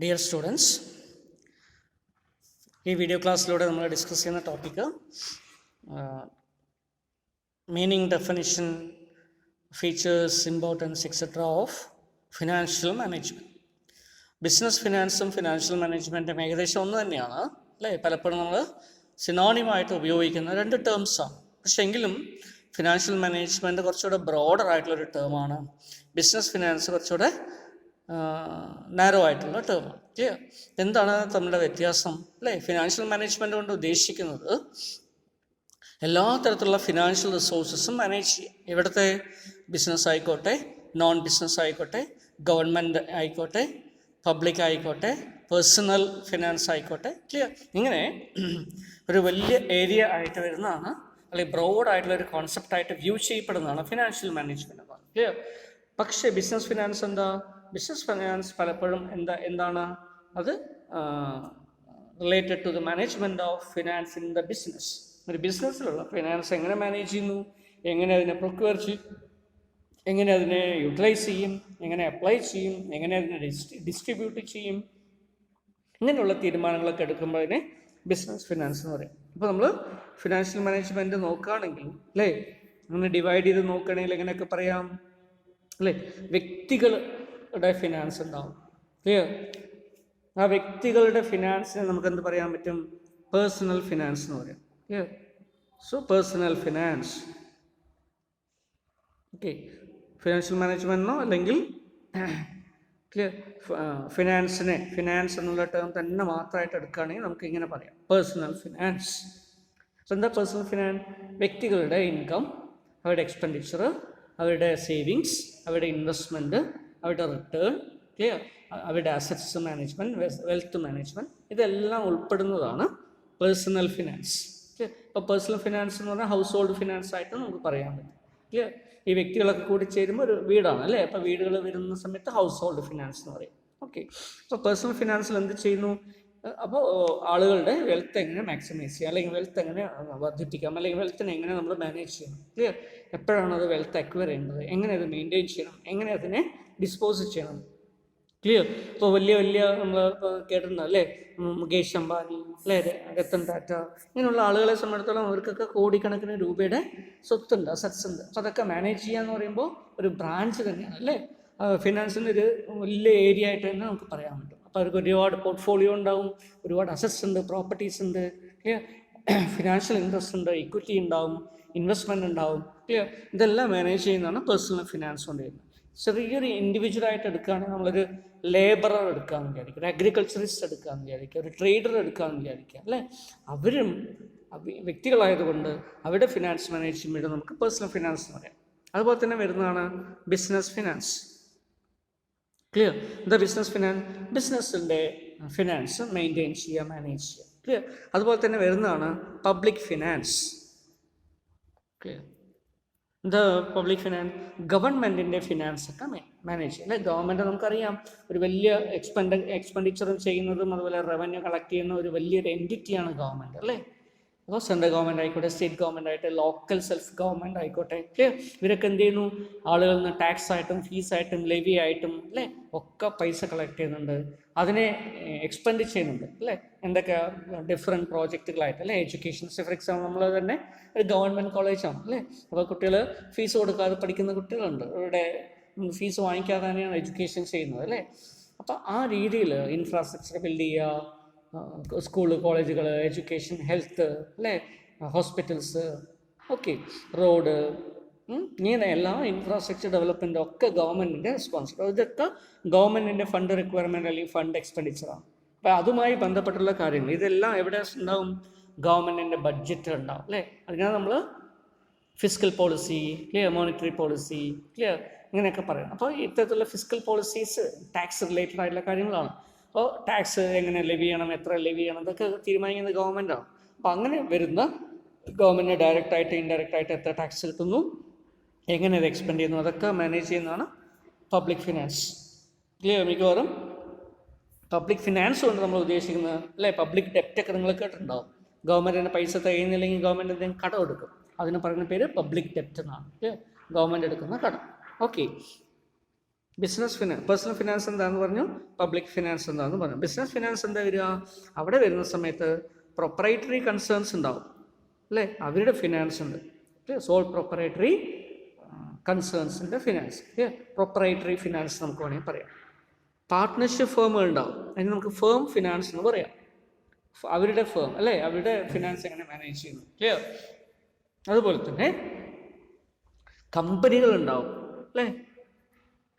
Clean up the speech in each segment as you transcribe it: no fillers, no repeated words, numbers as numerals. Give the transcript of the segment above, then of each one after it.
Dear students, ഈ video ക്ലാസ്സിലൂടെ നമ്മൾ ഡിസ്കസ് ചെയ്യുന്ന topic meaning, definition, features, importance etcetera of financial management. Business ഫിനാൻസും ഫിനാൻഷ്യൽ മാനേജ്മെൻറ്റും ഏകദേശം ഒന്ന് തന്നെയാണ് അല്ലേ. പലപ്പോഴും നമ്മൾ സിനോണിമായിട്ട് ഉപയോഗിക്കുന്ന രണ്ട് ടേംസാണ്. പക്ഷേ എങ്കിലും ഫിനാൻഷ്യൽ മാനേജ്മെൻറ്റ് കുറച്ചുകൂടെ ബ്രോഡർ ആയിട്ടുള്ളൊരു ടേമാണ്. ബിസിനസ് ഫിനാൻസ് കുറച്ചുകൂടെ നാരോ ആയിട്ടുള്ള ടേമാണ്. ക്ലിയർ? എന്താണ് തമ്മിലുള്ള വ്യത്യാസം അല്ലേ? ഫിനാൻഷ്യൽ മാനേജ്മെൻറ്റ് കൊണ്ട് ഉദ്ദേശിക്കുന്നത് എല്ലാ തരത്തിലുള്ള ഫിനാൻഷ്യൽ റിസോഴ്സസും മാനേജ് ചെയ്യും. ഇവിടുത്തെ ബിസിനസ് ആയിക്കോട്ടെ, നോൺ ബിസിനസ് ആയിക്കോട്ടെ, ഗവൺമെൻറ് ആയിക്കോട്ടെ, പബ്ലിക് ആയിക്കോട്ടെ, പേഴ്സണൽ ഫിനാൻസ് ആയിക്കോട്ടെ. ക്ലിയർ? ഇങ്ങനെ ഒരു വലിയ ഏരിയ ആയിട്ട് വരുന്നതാണ്, അല്ലെങ്കിൽ ബ്രോഡായിട്ടുള്ളൊരു കോൺസെപ്റ്റായിട്ട് വ്യൂ ചെയ്യപ്പെടുന്നതാണ് ഫിനാൻഷ്യൽ മാനേജ്മെൻറ്റ്. ക്ലിയർ? പക്ഷേ ബിസിനസ് ഫിനാൻസ് എന്താ? ബിസിനസ് ഫിനാൻസ് പലപ്പോഴും എന്താണ് അത് related to the management of finance in the business. ഒരു ബിസിനസ്സിലുള്ള ഫിനാൻസ് എങ്ങനെ മാനേജ് ചെയ്യുന്നു, എങ്ങനെ അതിനെ പ്രൊക്യൂർ ചെയ്യും, എങ്ങനെ അതിനെ യൂട്ടിലൈസ് ചെയ്യും, എങ്ങനെ അപ്ലൈ ചെയ്യും, എങ്ങനെ അതിനെ ഡിസ്ട്രിബ്യൂട്ട് ചെയ്യും, ഇങ്ങനെയുള്ള തീരുമാനങ്ങളൊക്കെ എടുക്കുമ്പോൾ അതിനെ ബിസിനസ് ഫിനാൻസ് എന്ന് പറയും. ഇപ്പോൾ നമ്മൾ ഫിനാൻഷ്യൽ മാനേജ്മെൻറ്റ് നോക്കുകയാണെങ്കിൽ അല്ലേ, അങ്ങനെ ഡിവൈഡ് ചെയ്ത് നോക്കുകയാണെങ്കിൽ എങ്ങനെയൊക്കെ പറയാം അല്ലേ? വ്യക്തികളുടെ ഫിനാൻസ് ഉണ്ടാവും. ക്ലിയർ? ആ വ്യക്തികളുടെ ഫിനാൻസിനെ നമുക്ക് എന്ത് പറയാൻ പറ്റും? പേഴ്സണൽ ഫിനാൻസ് എന്ന് പറയാം. Clear? So personal finance. Okay, financial മാനേജ്മെൻറ്റിനോ അല്ലെങ്കിൽ ക്ലിയർ ഫിനാൻസ് എന്നുള്ള ടേം തന്നെ മാത്രമായിട്ട് എടുക്കുകയാണെങ്കിൽ നമുക്ക് ഇങ്ങനെ പറയാം, പേഴ്സണൽ ഫിനാൻസ്. സോ എന്താ പേഴ്സണൽ ഫിനാൻസ്? വ്യക്തികളുടെ ഇൻകം, അവരുടെ എക്സ്പെൻഡിച്ചർ, അവരുടെ സേവിങ്സ്, അവരുടെ ഇൻവെസ്റ്റ്മെൻറ്റ്, അവരുടെ റിട്ടേൺ, ക്ലിയർ, അവരുടെ അസറ്റ്സ് മാനേജ്മെൻറ്റ്, വെൽത്ത് മാനേജ്മെൻറ്റ്, ഇതെല്ലാം ഉൾപ്പെടുന്നതാണ് പേഴ്സണൽ ഫിനാൻസ്. ഇപ്പോൾ പേഴ്സണൽ ഫിനാൻസ് എന്ന് പറഞ്ഞാൽ ഹൗസ് ഹോൾഡ് ഫിനാൻസ് ആയിട്ട് നമുക്ക് പറയാൻ പറ്റും. ക്ലിയർ? ഈ വ്യക്തികളൊക്കെ കൂടി ചേരുമ്പോൾ ഒരു വീടാണ് അല്ലേ. അപ്പോൾ വീടുകൾ വരുന്ന സമയത്ത് ഹൗസ് ഹോൾഡ് ഫിനാൻസ് എന്ന് പറയും. ഓക്കെ, അപ്പോൾ പേഴ്സണൽ ഫിനാൻസിൽ എന്ത് ചെയ്യുന്നു? അപ്പോൾ ആളുകളുടെ വെൽത്ത് എങ്ങനെ മാക്സിമൈസ് ചെയ്യാം, അല്ലെങ്കിൽ വെൽത്ത് എങ്ങനെ വർദ്ധിപ്പിക്കാം, അല്ലെങ്കിൽ വെൽത്തിനെ എങ്ങനെ നമ്മൾ മാനേജ് ചെയ്യണം. ക്ലിയർ? എപ്പോഴാണ് അത് വെൽത്ത് അക്വയർ ചെയ്യേണ്ടത്, എങ്ങനെ അത് മെയിൻറ്റെയിൻ ചെയ്യണം, എങ്ങനെ അതിനെ ഡിസ്പോസ് ചെയ്യണം. ക്ലിയർ? ഇപ്പോൾ വലിയ നമ്മൾ കേട്ടിട്ടുണ്ട് അല്ലേ, മുകേഷ് അംബാനി അല്ലേ, രത്തൻ ടാറ്റ, ഇങ്ങനെയുള്ള ആളുകളെ സംബന്ധിച്ചിടത്തോളം അവർക്കൊക്കെ കോടിക്കണക്കിന് രൂപയുടെ സ്വത്തുണ്ട്, അസറ്റ്സ് ഉണ്ട്. അപ്പോൾ അതൊക്കെ മാനേജ് ചെയ്യാന്ന് പറയുമ്പോൾ ഒരു ബ്രാഞ്ച് തന്നെയാണ് അല്ലേ. ഫിനാൻസിൻ്റെ ഒരു വലിയ ഏരിയ ആയിട്ട് തന്നെ നമുക്ക് പറയാൻ പറ്റും. അപ്പോൾ അവർക്ക് ഒരുപാട് പോർട്ട്ഫോളിയോ ഉണ്ടാവും, ഒരുപാട് അസറ്റ്സ് ഉണ്ട്, പ്രോപ്പർട്ടീസ് ഉണ്ട്. ക്ലിയർ? ഫിനാൻഷ്യൽ ഇൻട്രസ്റ്റ് ഉണ്ട്, ഇക്വിറ്റി ഉണ്ടാവും, ഇൻവെസ്റ്റ്മെൻറ്റ് ഉണ്ടാവും. ക്ലിയർ? ഇതെല്ലാം മാനേജ് ചെയ്യുന്നതാണ് പേഴ്സണൽ ഫിനാൻസ് കൊണ്ട് വരുന്നത്. ചെറിയൊരു ഇൻഡിവിജ്വലായിട്ട് എടുക്കുകയാണെങ്കിൽ നമ്മളൊരു ലേബറർ എടുക്കാമെന്ന് വിചാരിക്കുക, ഒരു അഗ്രികൾച്ചറിസ്റ്റ് എടുക്കാമെന്ന് വിചാരിക്കുക, ഒരു ട്രേഡർ എടുക്കാമെന്ന് വിചാരിക്കുക അല്ലേ. അവരും വ്യക്തികളായതുകൊണ്ട് അവരുടെ ഫിനാൻസ് മാനേജ്മെൻറ്റ് നമുക്ക് പേഴ്സണൽ ഫിനാൻസ് എന്ന് പറയാം. അതുപോലെ തന്നെ വരുന്നതാണ് ബിസിനസ് ഫിനാൻസ്. ക്ലിയർ? എന്താ ബിസിനസ് ഫിനാൻസ്? ബിസിനസ്സിൻ്റെ ഫിനാൻസ് മെയിൻറ്റെയിൻ ചെയ്യുക, മാനേജ് ചെയ്യുക. ക്ലിയർ? അതുപോലെ തന്നെ വരുന്നതാണ് പബ്ലിക് ഫിനാൻസ്. ക്ലിയർ? എന്താ പബ്ലിക് ഫിനാൻസ്? ഗവൺമെൻറ്റിൻ്റെ ഫിനാൻസൊക്കെ മാനേജ് ചെയ്യുക അല്ലേ. ഗവൺമെൻറ് നമുക്കറിയാം ഒരു വലിയ എക്സ്പെൻഡിച്ചറും ചെയ്യുന്നതും അതുപോലെ റവന്യൂ കളക്ട് ചെയ്യുന്ന ഒരു വലിയൊരു എൻറ്റിറ്റിയാണ് ഗവൺമെൻറ് അല്ലേ. അപ്പോൾ സെൻട്രൽ ഗവൺമെൻറ് ആയിക്കോട്ടെ, സ്റ്റേറ്റ് ഗവൺമെൻറ് ആയിട്ട്, ലോക്കൽ സെൽഫ് ഗവൺമെൻറ് ആയിക്കോട്ടെ, ഇവരൊക്കെ എന്ത് ചെയ്യുന്നു? ആളുകളിൽ നിന്ന് ടാക്സ് ആയിട്ടും ഫീസായിട്ടും ലെവി ആയിട്ടും അല്ലേ ഒക്കെ പൈസ കളക്ട് ചെയ്യുന്നുണ്ട്, അതിനെ എക്സ്പെൻഡ് ചെയ്യുന്നുണ്ട് അല്ലേ. എന്തൊക്കെ ഡിഫറെൻറ്റ് പ്രോജക്റ്റുകളായിട്ട് അല്ലേ. എഡ്യൂക്കേഷൻ, ഫോർ എക്സാമ്പിൾ നമ്മൾ തന്നെ ഒരു ഗവൺമെൻറ് കോളേജാണ് അല്ലേ. അപ്പോൾ കുട്ടികൾ ഫീസ് കൊടുക്കാതെ പഠിക്കുന്ന കുട്ടികളുണ്ട്, അവരുടെ ഫീസ് വാങ്ങിക്കാതെ തന്നെയാണ് എഡ്യൂക്കേഷൻ ചെയ്യുന്നത് അല്ലേ. അപ്പോൾ ആ രീതിയിൽ ഇൻഫ്രാസ്ട്രക്ചർ ബിൽഡ് ചെയ്യുക, സ്കൂള്, കോളേജുകൾ, എഡ്യൂക്കേഷൻ, ഹെൽത്ത് അല്ലേ, ഹോസ്പിറ്റൽസ്, ഓക്കെ, റോഡ്, ഇങ്ങനെ എല്ലാ ഇൻഫ്രാസ്ട്രക്ചർ ഡെവലപ്മെൻറ്റും ഒക്കെ ഗവൺമെൻറ്റിൻ്റെ റെസ്പോൺസിബിലിറ്റി. ഇതൊക്കെ ഗവൺമെൻറ്റിൻ്റെ ഫണ്ട് റിക്വയർമെൻറ്റ് അല്ലെങ്കിൽ ഫണ്ട് എക്സ്പെൻഡിച്ചറാണ്. അപ്പോൾ അതുമായി ബന്ധപ്പെട്ടുള്ള കാര്യങ്ങൾ ഇതെല്ലാം എവിടെ ഉണ്ടാവും? ഗവൺമെൻറ്റിൻ്റെ ബഡ്ജറ്റ് ഉണ്ടാവും അല്ലേ. അതിനാണ് നമ്മൾ fiscal policy, clear, monetary policy, clear, ഇങ്ങനെയൊക്കെ പറയണം. അപ്പോൾ ഇത്തരത്തിലുള്ള ഫിസ്ക്കൽ പോളിസീസ് ടാക്സ് റിലേറ്റഡ് ആയിട്ടുള്ള കാര്യങ്ങളാണ്. അപ്പോൾ ടാക്സ് എങ്ങനെ ലെവി ചെയ്യണം, എത്ര ലെവി ചെയ്യണം, ഇതൊക്കെ തീരുമാനിക്കുന്നത് ഗവൺമെൻറ്റാണ്. അപ്പോൾ അങ്ങനെ വരുന്ന ഗവൺമെൻറ് ഡയറക്റ്റായിട്ട് ഇൻഡയറക്റ്റായിട്ട് എത്ര ടാക്സ് കിട്ടുന്നു, എങ്ങനെ അത് എക്സ്പെൻഡ് ചെയ്യുന്നു, അതൊക്കെ മാനേജ് ചെയ്യുന്നതാണ് പബ്ലിക് ഫിനാൻസ്. ക്ലിയർ? മിക്കവാറും പബ്ലിക് ഫിനാൻസ് കൊണ്ട് നമ്മൾ ഉദ്ദേശിക്കുന്നത് അല്ലേ, പബ്ലിക് ഡെപ്റ്റൊക്കെ നിങ്ങൾ കേട്ടിട്ടുണ്ടാവും. ഗവൺമെൻറ്റിൻ്റെ പൈസ തികയുന്നില്ലെങ്കിൽ ഗവൺമെൻറ് എന്തെങ്കിലും കടം എടുക്കും, അതിന് പറയുന്ന പേര് പബ്ലിക് ഡെപ്റ്റ് എന്നാണ്. ഗവൺമെൻറ് എടുക്കുന്ന കടം. ഓക്കെ, പേഴ്സണൽ ഫിനാൻസ് എന്താണെന്ന് പറഞ്ഞു, പബ്ലിക് ഫിനാൻസ് എന്താണെന്ന് പറഞ്ഞു. ബിസിനസ് ഫിനാൻസ് എന്താ വരിക? അവിടെ വരുന്ന സമയത്ത് പ്രൊപ്പറേറ്ററി കൺസേൺസ് ഉണ്ടാവും അല്ലേ, അവരുടെ ഫിനാൻസ് ഉണ്ട്. സോൾ പ്രൊപ്പറേറ്ററി കൺസേൺസിൻ്റെ ഫിനാൻസ്, പ്രൊപ്പറേറ്ററി ഫിനാൻസ് നമുക്ക് വേണമെങ്കിൽ പറയാം. പാർട്ട്ണർഷിപ്പ് ഫേമുകൾ ഉണ്ടാവും, അതിന് നമുക്ക് ഫേം ഫിനാൻസ് എന്ന് പറയാം. അവരുടെ ഫേം അല്ലേ, അവരുടെ ഫിനാൻസ് എങ്ങനെ മാനേജ് ചെയ്യുന്നു, ക്ലിയർ. അതുപോലെ തന്നെ കമ്പനികൾ ഉണ്ടാവും അല്ലേ,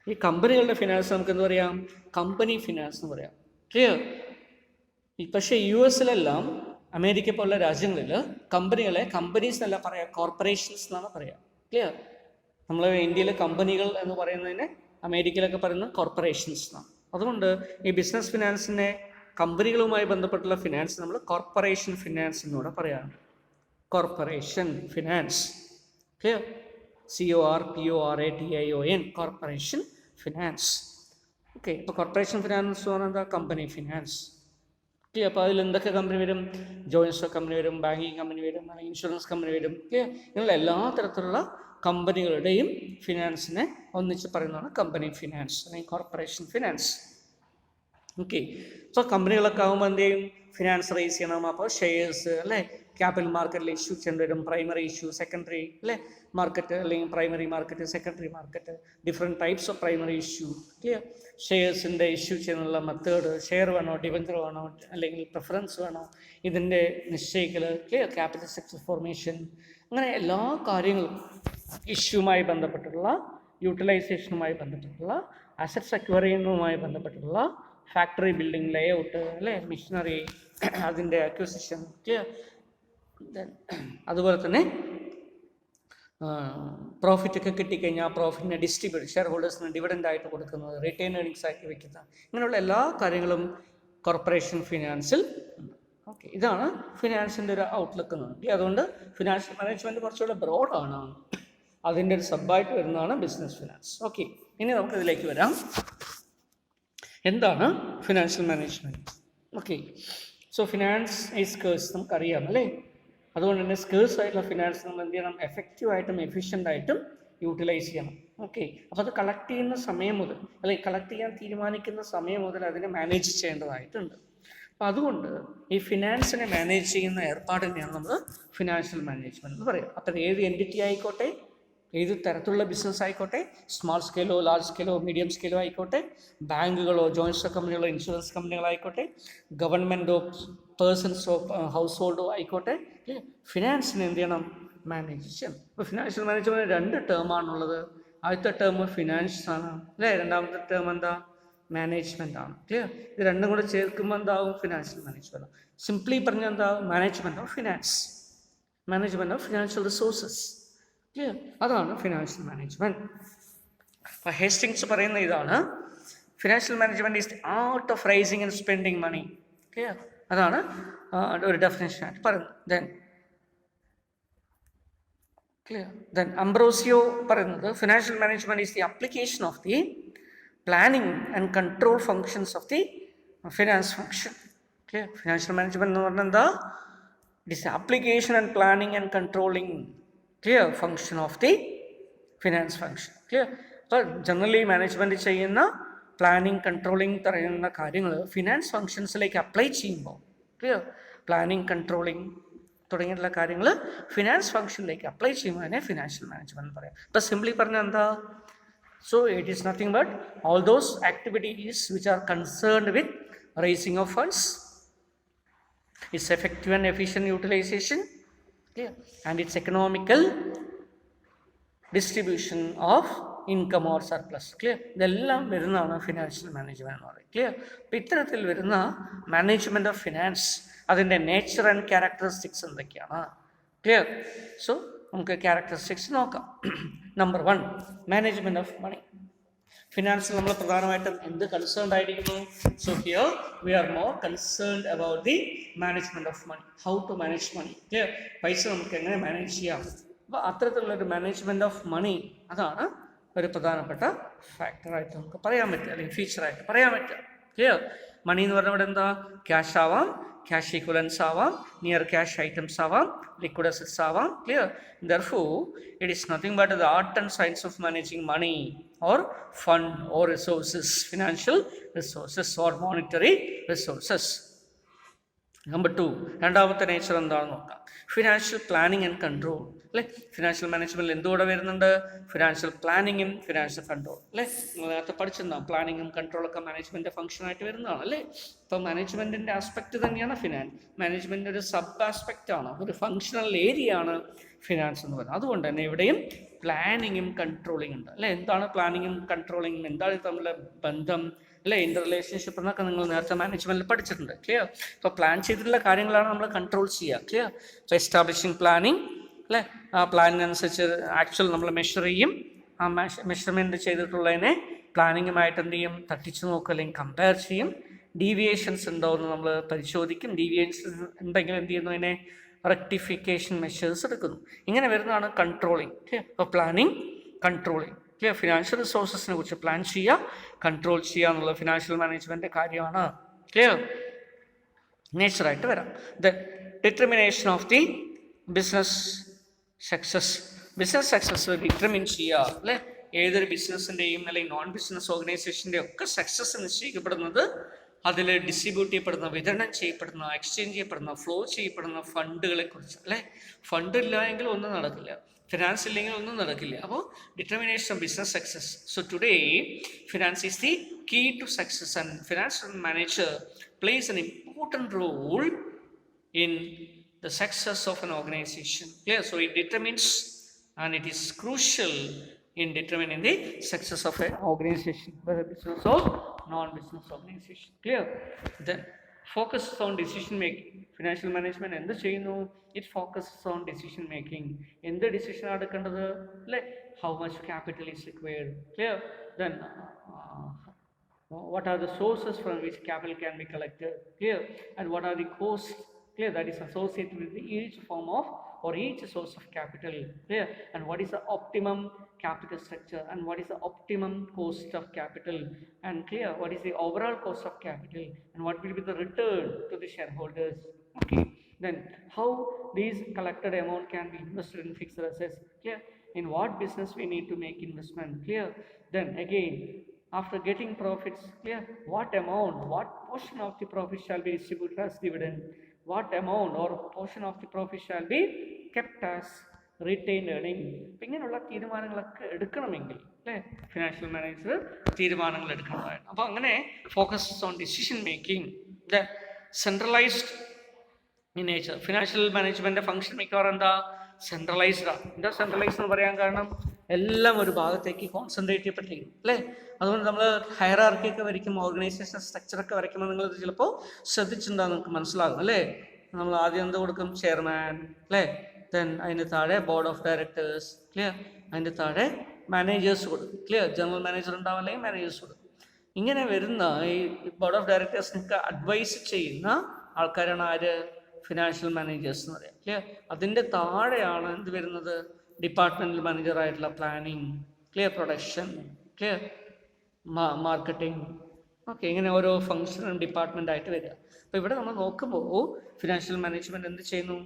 ഈ കമ്പനികളുടെ ഫിനാൻസ് നമുക്ക് എന്ത് പറയാം? കമ്പനി ഫിനാൻസ് എന്ന് പറയാം, ക്ലിയർ. പക്ഷേ US അമേരിക്ക പോലുള്ള രാജ്യങ്ങളിൽ കമ്പനികളെ കമ്പനീസ് എന്നല്ല പറയാം, കോർപ്പറേഷൻസ് എന്നാണ് പറയാം, ക്ലിയർ. നമ്മൾ ഇന്ത്യയിലെ കമ്പനികൾ എന്ന് പറയുന്നതിനെ അമേരിക്കയിലൊക്കെ പറയുന്നത് കോർപ്പറേഷൻസ് എന്നാണ്. അതുകൊണ്ട് ഈ ബിസിനസ് ഫിനാൻസിനെ കമ്പനികളുമായി ബന്ധപ്പെട്ടുള്ള ഫിനാൻസ് നമ്മൾ കോർപ്പറേഷൻ ഫിനാൻസ് എന്നൂടെ പറയാറുണ്ട്. Corporation finance, clear. CORPORATION, corporation finance. Okay, ഇപ്പോൾ കോർപ്പറേഷൻ ഫിനാൻസ് എന്ന് പറഞ്ഞാൽ എന്താ? Company finance. ക്ലിയർ. അപ്പോൾ അതിൽ എന്തൊക്കെ കമ്പനി വരും? ജോയിൻറ്റ് സ്റ്റോക്ക് കമ്പനി വരും, ബാങ്കിങ് കമ്പനി വരും, അല്ലെങ്കിൽ ഇൻഷുറൻസ് കമ്പനി വരും, ക്ലിയർ. ഇങ്ങനെയുള്ള എല്ലാ തരത്തിലുള്ള കമ്പനികളുടെയും ഫിനാൻസിനെ ഒന്നിച്ച് പറയുന്നതാണ് കമ്പനി ഫിനാൻസ് അല്ലെങ്കിൽ കോർപ്പറേഷൻ ഫിനാൻസ്. ഓക്കെ, സോ കമ്പനികളൊക്കെ ആകുമ്പോൾ എന്ത് ചെയ്യും? ഫിനാൻസ് റേസ് ചെയ്യണം. അപ്പോൾ ഷെയർസ് അല്ലേ, ക്യാപിറ്റൽ മാർക്കറ്റിൽ ഇഷ്യൂ ചെയ്യേണ്ടി വരും. പ്രൈമറി ഇഷ്യൂ, സെക്കൻഡറി അല്ലേ മാർക്കറ്റ്, അല്ലെങ്കിൽ primary market, secondary market, different types of primary issue, clear. ഷെയർസിൻ്റെ ഇഷ്യൂ ചെയ്യുന്നുള്ള മെത്തേഡ്, ഷെയർ വേണോ, ഡിബഞ്ചർ വേണോ, അല്ലെങ്കിൽ പ്രിഫറൻസ് വേണോ, ഇതിൻ്റെ നിശ്ചയിക്കൽ, ക്ലിയർ. ക്യാപിറ്റൽ സ്ട്രക്ചർ ഫോർമേഷൻ, അങ്ങനെ എല്ലാ കാര്യങ്ങളും ഇഷ്യൂമായി ബന്ധപ്പെട്ടുള്ള, യൂട്ടിലൈസേഷനുമായി ബന്ധപ്പെട്ടുള്ള, അസറ്റ്സ് അക്വയർ ചെയ്യുന്നതുമായി ബന്ധപ്പെട്ടുള്ള, ഫാക്ടറി ബിൽഡിംഗ്, ലേഔട്ട് അല്ലേ, മിഷനറി, അതിൻ്റെ അക്വിസിഷൻ, ക്ലിയർ. അതുപോലെ തന്നെ പ്രോഫിറ്റൊക്കെ കിട്ടിക്കഴിഞ്ഞാൽ ആ പ്രോഫിറ്റിനെ ഡിസ്ട്രിബ്യൂട്ട്, ഷെയർ ഹോൾഡേഴ്സിന് ഡിവിഡൻ്റ് ആയിട്ട് കൊടുക്കുന്നത്, റിട്ടേൺ ഏർണിങ്സ് ആക്കി വയ്ക്കുന്ന, ഇങ്ങനെയുള്ള എല്ലാ കാര്യങ്ങളും കോർപ്പറേഷൻ ഫിനാൻസിൽ. ഓക്കെ, ഇതാണ് ഫിനാൻസിൻ്റെ ഒരു ഔട്ട്ലുക്ക് എന്ന് പറഞ്ഞാൽ. അതുകൊണ്ട് ഫിനാൻഷ്യൽ മാനേജ്മെൻറ്റ് കുറച്ചുകൂടെ ബ്രോഡാണ്, അതിൻ്റെ ഒരു സബ്ബായിട്ട് വരുന്നതാണ് ബിസിനസ് ഫിനാൻസ്. ഓക്കെ, ഇനി നമുക്കിതിലേക്ക് വരാം. എന്താണ് financial management? Okay, so finance is scarce, നമുക്കറിയാം അല്ലേ. അതുകൊണ്ട് തന്നെ സ്കേഴ്സ് ആയിട്ടുള്ള ഫിനാൻസ് നമ്മൾ എന്ത് ചെയ്യണം? എഫക്റ്റീവായിട്ടും എഫിഷ്യൻ്റായിട്ടും യൂട്ടിലൈസ് ചെയ്യണം. ഓക്കെ, അപ്പോൾ അത് കളക്ട് ചെയ്യുന്ന സമയം മുതൽ, അല്ലെങ്കിൽ കളക്ട് ചെയ്യാൻ തീരുമാനിക്കുന്ന സമയം മുതൽ അതിനെ മാനേജ് ചെയ്യേണ്ടതായിട്ടുണ്ട്. അപ്പോൾ അതുകൊണ്ട് ഈ ഫിനാൻസിനെ മാനേജ് ചെയ്യുന്ന ഏർപ്പാടിനെയാണ് നമ്മൾ ഫിനാൻഷ്യൽ മാനേജ്മെൻറ്റ് എന്ന് പറയുക. അപ്പോൾ അത് ഏത് എൻറ്റിറ്റി ആയിക്കോട്ടെ, ഏത് തരത്തിലുള്ള ബിസിനസ് ആയിക്കോട്ടെ, സ്മാൾ സ്കെയിലോ ലാർജ് സ്കെയിലോ മീഡിയം സ്കെയിലോ ആയിക്കോട്ടെ, ബാങ്കുകളോ ജോയിൻറ്റ് സ്റ്റോക്ക് കമ്പനികളോ ഇൻഷുറൻസ് കമ്പനികളായിക്കോട്ടെ, ഗവൺമെൻറ്റോ പേഴ്സൺസോ ഹൗസ് ഹോൾഡോ ആയിക്കോട്ടെ, ഫിനാൻസിനെ എന്ത് ചെയ്യണം? മാനേജ് ചെയ്യണം. അപ്പോൾ ഫിനാൻഷ്യൽ മാനേജ്മെൻറ്റ് 2 ടേമാണുള്ളത്. ആദ്യത്തെ ടേം ഫിനാൻസ് ആണ് അല്ലേ, രണ്ടാമത്തെ ടേം എന്താ? മാനേജ്മെൻ്റ് ആണ്, ക്ലിയർ. ഇത് രണ്ടും കൂടെ ചേർക്കുമ്പോൾ എന്താവും? Financial management. സിംപ്ലി പറഞ്ഞാൽ എന്താ? Management of finance, management of financial resources, clear. അതാണ് ഫിനാൻഷ്യൽ മാനേജ്മെൻറ്റ്. അപ്പോൾ ഹേസ്റ്റിങ്സ് പറയുന്ന ഇതാണ്, financial management is the art of raising and spending money, clear. അതാണ് ഒരു ഡെഫിനേഷനായിട്ട് പറയുന്നത്. ദെൻ അംബ്രോസിയോ പറയുന്നത് financial management is the application of the planning and control functions of the finance function, clear. Financial management എന്ന് പറഞ്ഞാൽ എന്താ? It is application and planning and controlling, clear, function of the finance function, clear. അപ്പോൾ generally management ചെയ്യുന്ന planning, controlling പറയുന്ന കാര്യങ്ങൾ finance ഫങ്ഷൻസിലേക്ക് apply ചെയ്യുമ്പോൾ, clear, planning, controlling തുടങ്ങിയിട്ടുള്ള കാര്യങ്ങൾ ഫിനാൻസ് ഫങ്ഷനിലേക്ക് അപ്ലൈ ചെയ്യുമ്പോൾ തന്നെ ഫിനാൻഷ്യൽ മാനേജ്മെൻറ്റ് പറയാം. ഇപ്പോൾ സിംപ്ലി പറഞ്ഞാൽ എന്താ? So it is nothing but all those activities which are concerned with raising of funds, its effective and efficient utilisation, clear, and its economical distribution of income or surplus, clear. ഇതെല്ലാം വരുന്നതാണ് financial management എന്ന് പറയുന്നത്, clear. അപ്പോൾ ഇത്തരത്തിൽ വരുന്ന management of finance, അതിൻ്റെ nature and characteristics എന്തൊക്കെയാണ്, clear. So നമുക്ക് ക്യാരക്ടറിസ്റ്റിക്സ് നോക്കാം. Number 1, management of money. ഫിനാൻസിൽ നമ്മൾ പ്രധാനമായിട്ടും എന്ത് കൺസേൺഡ് ആയിരിക്കുന്നു? So here we are more concerned about the management of money, how to manage money, clear. പൈസ നമുക്ക് എങ്ങനെ മാനേജ് ചെയ്യാം. അപ്പോൾ അത്തരത്തിലുള്ളൊരു മാനേജ്മെൻറ്റ് ഓഫ് മണി, അതാണ് ഒരു പ്രധാനപ്പെട്ട ഫാക്ടറായിട്ട് നമുക്ക് പറയാൻ പറ്റുക, അല്ലെങ്കിൽ ഫീച്ചറായിട്ട് പറയാൻ പറ്റുക, ക്ലിയർ. മണി എന്ന് പറഞ്ഞാൽ ഇവിടെ എന്താ? ക്യാഷ് ആവാം, ക്യാഷ് ഈക്വലൻസ് ആവാം, നിയർ ക്യാഷ് ഐറ്റംസ് ആവാം, ലിക്വിഡ് അസറ്റ്സ് ആവാം. Clear? Therefore, it is nothing but the art and science of managing money or fund or resources, financial resources or monetary resources. Number 2, രണ്ടാമത്തെ nature എന്താണെന്ന് നോക്കാം. Financial planning and control. അല്ലേ? Financial മാനേജ്മെൻറ്റിൽ എന്തുകൂടെ വരുന്നുണ്ട്? Financial പ്ലാനിങ്ങും financial control. അല്ലേ? നിങ്ങൾ നേരത്തെ പഠിച്ചിട്ടുണ്ടാവും, പ്ലാനിങ്ങും കൺട്രോളൊക്കെ മാനേജ്മെൻറ്റ് ഫംഗ്ഷനായിട്ട് വരുന്നതാണ്. അല്ലേ? ഇപ്പോൾ മാനേജ്മെൻറ്റിൻ്റെ ആസ്പെക്റ്റ് തന്നെയാണ് ഫിനാൻസ്. മാനേജ്മെൻറ്റിൻ്റെ ഒരു സബ് ആസ്പെക്റ്റ് ആണ്, ഒരു ഫങ്ഷണൽ ഏരിയ ആണ് ഫിനാൻസ് എന്ന് പറയുന്നത്. അതുകൊണ്ട് തന്നെ ഇവിടെയും പ്ലാനിങ്ങും കൺട്രോളിങ് ഉണ്ട്. അല്ലേ? എന്താണ് പ്ലാനിങ്ങും കൺട്രോളിങ്ങും, എന്താണ് തമ്മിലുള്ള ബന്ധം, അല്ലേ? ഇൻ്റർ റിലേഷൻഷിപ്പ് എന്നൊക്കെ നിങ്ങൾ നേരത്തെ മാനേജ്മെൻറ്റിൽ പഠിച്ചിട്ടുണ്ട്. ക്ലിയർ? ഇപ്പോൾ പ്ലാൻ ചെയ്തിട്ടുള്ള കാര്യങ്ങളാണ് നമ്മൾ കൺട്രോൾ ചെയ്യുക. ക്ലിയർ? ഇപ്പോൾ എസ്റ്റാബ്ലിഷിങ് പ്ലാനിങ്, അല്ലേ? ആ പ്ലാനിനനുസരിച്ച് ആക്ച്വൽ നമ്മൾ മെഷർ ചെയ്യും. ആ മെഷർമെൻറ്റ് ചെയ്തിട്ടുള്ളതിനെ പ്ലാനിങ്ങുമായിട്ട് എന്ത് ചെയ്യും? തട്ടിച്ചു നോക്കുക, അല്ലെങ്കിൽ കമ്പയർ ചെയ്യും. ഡീവിയേഷൻസ് ഉണ്ടോ എന്ന് നമ്മൾ പരിശോധിക്കും. ഡീവിയേഷൻസ് ഉണ്ടെങ്കിൽ എന്ത് ചെയ്യുന്നു? അതിനെ റെക്ടിഫിക്കേഷൻ മെഷേഴ്സ് എടുക്കുന്നു. ഇങ്ങനെ വരുന്നതാണ് കൺട്രോളിങ്. അപ്പോൾ പ്ലാനിങ്, കൺട്രോളിങ്. ക്ലിയർ? ഫിനാൻഷ്യൽ റിസോഴ്സസിനെ കുറിച്ച് പ്ലാൻ ചെയ്യുക, കൺട്രോൾ ചെയ്യുക എന്നുള്ളത് ഫിനാൻഷ്യൽ മാനേജ്മെൻറ്റ് കാര്യമാണ്. ക്ലിയർ? നേച്ചറായിട്ട് വരാം. Then determination of the business success. Business success determine ചെയ്യുക. അല്ലേ? ഏതൊരു ബിസിനസ്സിൻ്റെയും അല്ലെങ്കിൽ നോൺ ബിസിനസ് ഓർഗനൈസേഷൻ്റെയും ഒക്കെ സക്സസ് നിശ്ചയിക്കപ്പെടുന്നത് അതിൽ ഡിസ്ട്രിബ്യൂട്ട് ചെയ്യപ്പെടുന്ന, വിതരണം ചെയ്യപ്പെടുന്ന, എക്സ്ചേഞ്ച് ചെയ്യപ്പെടുന്ന, ഫ്ലോ ചെയ്യപ്പെടുന്ന ഫണ്ടുകളെ കുറിച്ച്. അല്ലേ? ഫണ്ട് ഇല്ല എങ്കിൽ ഒന്നും നടക്കില്ല, ഫിനാൻസ് ഇല്ലെങ്കിൽ ഒന്നും നടക്കില്ല. അപ്പോൾ determination of business success. So today finance is the key to success and financial manager plays an important role in the success of an organization. Clear? So it determines and it is crucial in determining the success of an organization, whether business or non-business organization. Clear? Then focuses on decision making. Financial management എന്ത് ചെയ്യുന്നു? It focuses on decision making. എന്ത് decision എടുക്കേണ്ടത്? അല്ലേ? How much capital is required. Clear? Then what are the sources from which capital can be collected? Clear? And what are the costs? Clear? That is associated with each form of or each source of capital. Clear? And what is the optimum capital structure and what is the optimum cost of capital, and clear what is the overall cost of capital and what will be the return to the shareholders. Okay, then how these collected amount can be invested in fixed assets. Clear? In what business we need to make investment. Clear? Then again, after getting profits, clear, what amount, what portion of the profit shall be distributed as dividend, what amount or portion of the profit shall be kept as retained earning. ഇങ്ങനെയുള്ള തീരുമാനങ്ങളൊക്കെ എടുക്കണമെങ്കിൽ അല്ലേ financial manager തീരുമാനങ്ങൾ എടുക്കണമായിരുന്നു. അപ്പോൾ അങ്ങനെ focus on decision making. The centralised in nature. Financial management function മിക്കവാറും എന്താ? സെൻട്രലൈസ്ഡാണ്. എന്താ സെൻട്രലൈസ് എന്ന് പറയാൻ കാരണം? എല്ലാം ഒരു ഭാഗത്തേക്ക് കോൺസെൻട്രേറ്റ് ചെയ്യപ്പെട്ടിരിക്കും. അല്ലേ? അതുകൊണ്ട് നമ്മൾ ഹയറാർക്കിയൊക്കെ വരയ്ക്കുമ്പോൾ, ഓർഗനൈസേഷൻ സ്ട്രക്ചറൊക്കെ വരയ്ക്കുമ്പോൾ നിങ്ങളിത് ചിലപ്പോൾ ശ്രദ്ധിച്ചിട്ടുണ്ടാകും, നിങ്ങൾക്ക് മനസ്സിലാകും. അല്ലേ? നമ്മൾ ആദ്യം എന്ത് കൊടുക്കും? ചെയർമാൻ. അല്ലേ? ദെൻ അതിൻ്റെ താഴെ ബോർഡ് ഓഫ് ഡയറക്ടേഴ്സ്. ക്ലിയർ? അതിൻ്റെ താഴെ മാനേജേഴ്സ് കൊടുക്കും. ക്ലിയർ? ജനറൽ മാനേജർ ഉണ്ടാവും, അല്ലെങ്കിൽ മാനേജേഴ്സ് കൊടുക്കും. ഇങ്ങനെ വരുന്ന ഈ ബോർഡ് ഓഫ് ഡയറക്ടേഴ്സിനൊക്കെ അഡ്വൈസ് ചെയ്യുന്ന ആൾക്കാരാണ് ആര്? ഫിനാൻഷ്യൽ മാനേജേഴ്സ് എന്ന് പറയാം. ക്ലിയർ? അതിൻ്റെ താഴെയാണ് എന്ത് വരുന്നത്? ഡിപ്പാർട്ട്മെൻറ്റൽ മാനേജറായിട്ടുള്ള planning, clear, production, clear, marketing. Okay, ഇങ്ങനെ ഓരോ ഫംഗ്ഷനും ഡിപ്പാർട്ട്മെൻ്റായിട്ട് വരിക. അപ്പോൾ ഇവിടെ നമ്മൾ നോക്കുമ്പോൾ ഫിനാൻഷ്യൽ മാനേജ്മെൻറ്റ് എന്ത് ചെയ്യുന്നു?